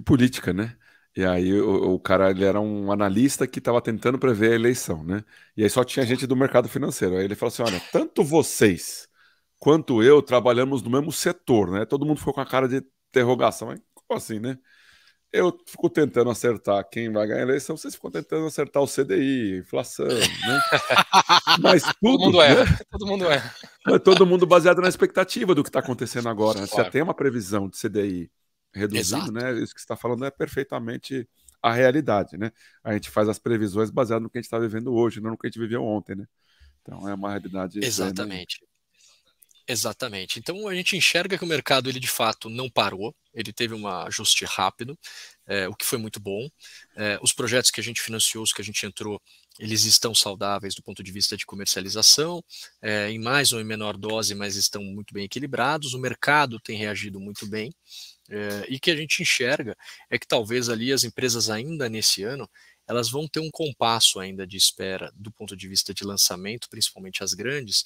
política, né? E aí o cara ele era um analista que estava tentando prever a eleição, né? E aí só tinha gente do mercado financeiro. Aí ele falou assim: olha, tanto vocês quanto eu trabalhamos no mesmo setor, né? Todo mundo ficou com a cara de interrogação. Mas como assim, né? Eu fico tentando acertar quem vai ganhar a eleição, vocês ficam tentando acertar o CDI, inflação, né? Mas Todo tudo, mundo né? erra, todo mundo erra. Mas todo mundo baseado na expectativa do que está acontecendo agora, né? Você já Claro. tem uma previsão de CDI reduzindo, Exato. né? Isso que você está falando é perfeitamente a realidade, né? A gente faz as previsões baseado no que a gente está vivendo hoje, não no que a gente viveu ontem, né? Então é uma realidade plena aí. Exatamente. Exatamente. Então a gente enxerga que o mercado ele de fato não parou, ele teve um ajuste rápido, o que foi muito bom. Os projetos que a gente financiou, os que a gente entrou, eles estão saudáveis do ponto de vista de comercialização, em mais ou em menor dose, mas estão muito bem equilibrados. O mercado tem reagido muito bem. E que a gente enxerga é que talvez ali as empresas ainda nesse ano elas vão ter um compasso ainda de espera do ponto de vista de lançamento, principalmente as grandes,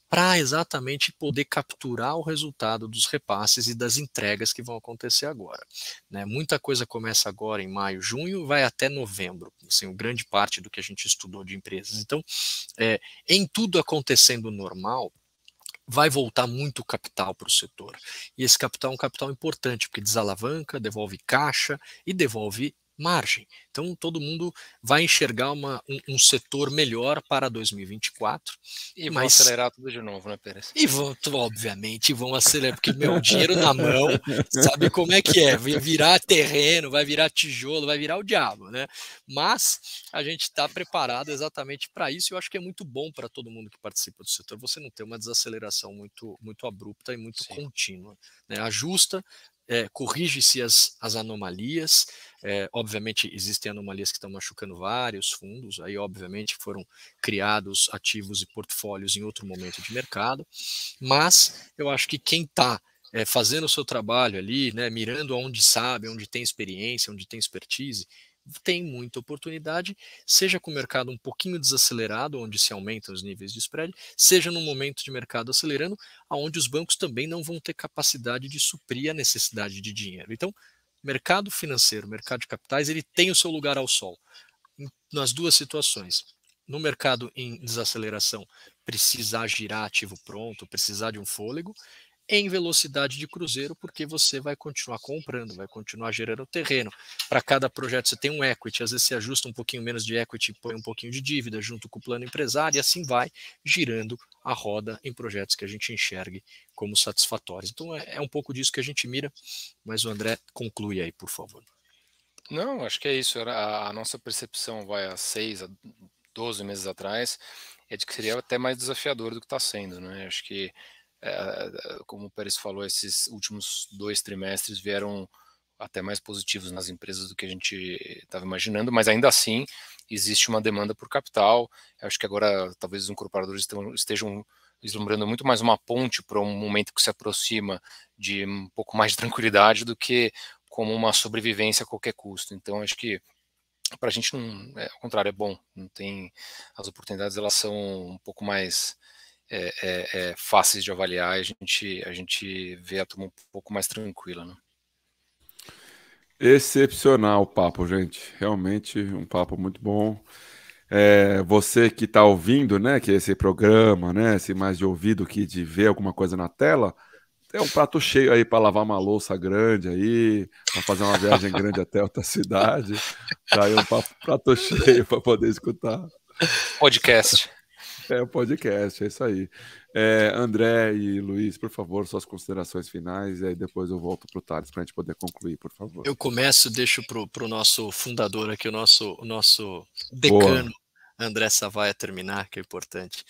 para exatamente poder capturar o resultado dos repasses e das entregas que vão acontecer agora. Né? Muita coisa começa agora em maio, junho, vai até novembro, assim, grande parte do que a gente estudou de empresas. Então, em tudo acontecendo normal, vai voltar muito capital para o setor. E esse capital é um capital importante, porque desalavanca, devolve caixa e devolve margem. Então, todo mundo vai enxergar um setor melhor para 2024. E vão acelerar tudo de novo, né, Pérez? E vão, obviamente, vão acelerar, porque, meu, dinheiro na mão, sabe como é que é? Vai virar terreno, vai virar tijolo, vai virar o diabo, né? Mas a gente está preparado exatamente para isso e eu acho que é muito bom para todo mundo que participa do setor você não ter uma desaceleração muito abrupta e muito contínua. Né? Ajusta, corrige-se as anomalias, obviamente existem anomalias que estão machucando vários fundos, aí obviamente foram criados ativos e portfólios em outro momento de mercado, mas eu acho que quem está fazendo o seu trabalho ali, né, mirando aonde sabe, onde tem experiência, onde tem expertise, tem muita oportunidade, seja com o mercado um pouquinho desacelerado, onde se aumentam os níveis de spread, seja num momento de mercado acelerando, onde os bancos também não vão ter capacidade de suprir a necessidade de dinheiro. Então, mercado financeiro, mercado de capitais, ele tem o seu lugar ao sol, nas duas situações. No mercado em desaceleração, precisar girar ativo pronto, precisar de um fôlego, em velocidade de cruzeiro, porque você vai continuar comprando, vai continuar gerando terreno. Para cada projeto você tem um equity, às vezes você ajusta um pouquinho menos de equity, põe um pouquinho de dívida junto com o plano empresário, e assim vai girando a roda em projetos que a gente enxergue como satisfatórios. Então é um pouco disso que a gente mira, mas o André conclui aí, por favor. Não, acho que é isso. A nossa percepção vai a 6 a 12 meses atrás é de que seria até mais desafiador do que está sendo, né? Acho que, como o Pérez falou, esses últimos 2 trimestres vieram até mais positivos nas empresas do que a gente estava imaginando, mas ainda assim existe uma demanda por capital. Eu acho que agora talvez os incorporadores estejam vislumbrando muito mais uma ponte para um momento que se aproxima de um pouco mais de tranquilidade do que como uma sobrevivência a qualquer custo. Então acho que para a gente não, ao contrário, é bom. Não tem, as oportunidades elas são um pouco mais fáceis de avaliar, e a gente vê a turma um pouco mais tranquila, né? Excepcional o papo, gente. Realmente um papo muito bom. Você que está ouvindo, né, que esse programa, né, esse mais de ouvido que de ver alguma coisa na tela, tem um prato cheio aí para lavar uma louça grande aí, para fazer uma viagem grande até outra cidade. Tá aí um prato cheio para poder escutar. Podcast. O podcast, é isso aí. André e Luiz, por favor, suas considerações finais, e aí depois eu volto para o Thales para a gente poder concluir, por favor. Eu começo, deixo para o nosso fundador aqui, o nosso decano, André Savaia, terminar, que é importante.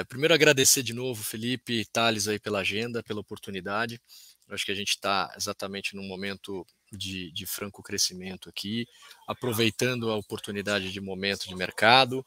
Primeiro agradecer de novo, Felipe e Thales, aí pela agenda, pela oportunidade. Eu acho que a gente está exatamente num momento de franco crescimento aqui, aproveitando a oportunidade de momento de mercado,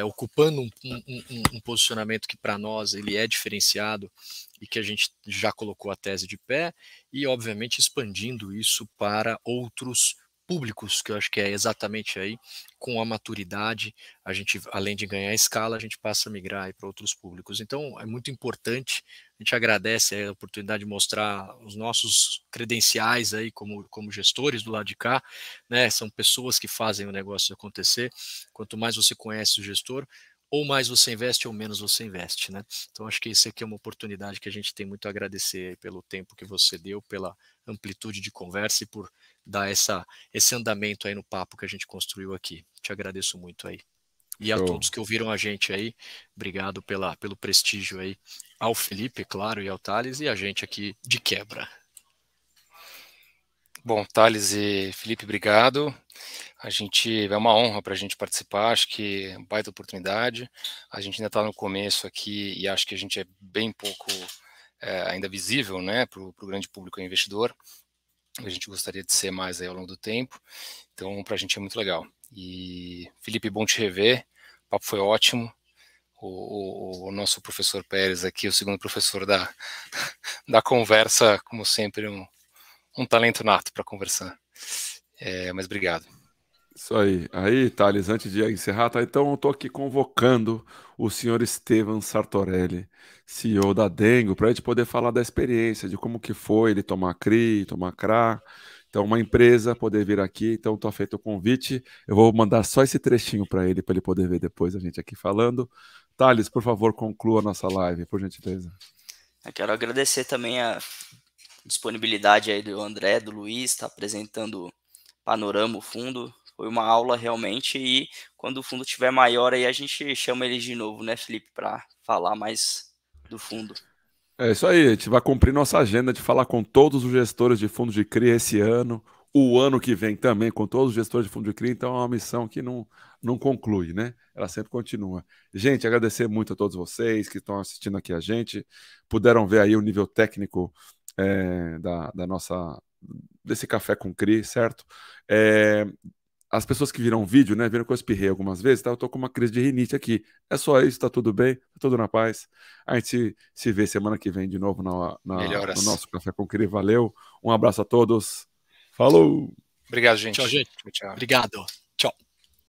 ocupando um posicionamento que para nós ele é diferenciado e que a gente já colocou a tese de pé, e obviamente expandindo isso para outros públicos, que eu acho que é exatamente aí, com a maturidade, a gente, além de ganhar escala, a gente passa a migrar para outros públicos. Então, é muito importante, a gente agradece a oportunidade de mostrar os nossos credenciais aí como gestores do lado de cá, né? São pessoas que fazem o negócio acontecer. Quanto mais você conhece o gestor, ou mais você investe ou menos você investe, né? Então acho que isso aqui é uma oportunidade que a gente tem muito a agradecer pelo tempo que você deu, pela amplitude de conversa e por dar esse andamento aí no papo que a gente construiu aqui. Te agradeço muito aí. E a todos que ouviram a gente aí, obrigado pelo prestígio aí, ao Felipe, claro, e ao Thales, e a gente aqui de quebra. Bom, Thales e Felipe, obrigado. É uma honra para a gente participar, acho que é uma baita oportunidade. A gente ainda está no começo aqui e acho que a gente é bem pouco ainda visível, né, para o grande público investidor. A gente gostaria de ser mais aí ao longo do tempo, então para a gente é muito legal. E Felipe, bom te rever, o papo foi ótimo. O nosso professor Pérez aqui, o segundo professor da conversa, como sempre, um talento nato para conversar. Mas obrigado. Isso aí. Aí, Thales, antes de encerrar, tá? Então eu estou aqui convocando o senhor Estevam Sartorelli, CEO da Dengo, para a gente poder falar da experiência, de como que foi ele tomar CRI, tomar CRA. Então, uma empresa poder vir aqui. Então, está feito o convite. Eu vou mandar só esse trechinho para ele poder ver depois a gente aqui falando. Thales, por favor, conclua a nossa live, por gentileza. Eu quero agradecer também a disponibilidade aí do André, do Luiz, tá apresentando panorama, o fundo. Foi uma aula realmente, e quando o fundo estiver maior aí a gente chama eles de novo, né, Felipe, para falar mais do fundo. É isso aí, a gente vai cumprir nossa agenda de falar com todos os gestores de fundos de CRI esse ano, o ano que vem também, com todos os gestores de fundo de CRI, então é uma missão que não conclui, né? Ela sempre continua. Gente, agradecer muito a todos vocês que estão assistindo aqui a gente, puderam ver aí o nível técnico desse café com CRI, certo? As pessoas que viram o vídeo, né, viram que eu espirrei algumas vezes, tá? Eu tô com uma crise de rinite aqui. É só isso, tá tudo bem, tá tudo na paz. A gente se vê semana que vem de novo no nosso Café com CRI. Valeu, um abraço a todos. Falou! Obrigado, gente. Tchau, gente. Tchau. Obrigado.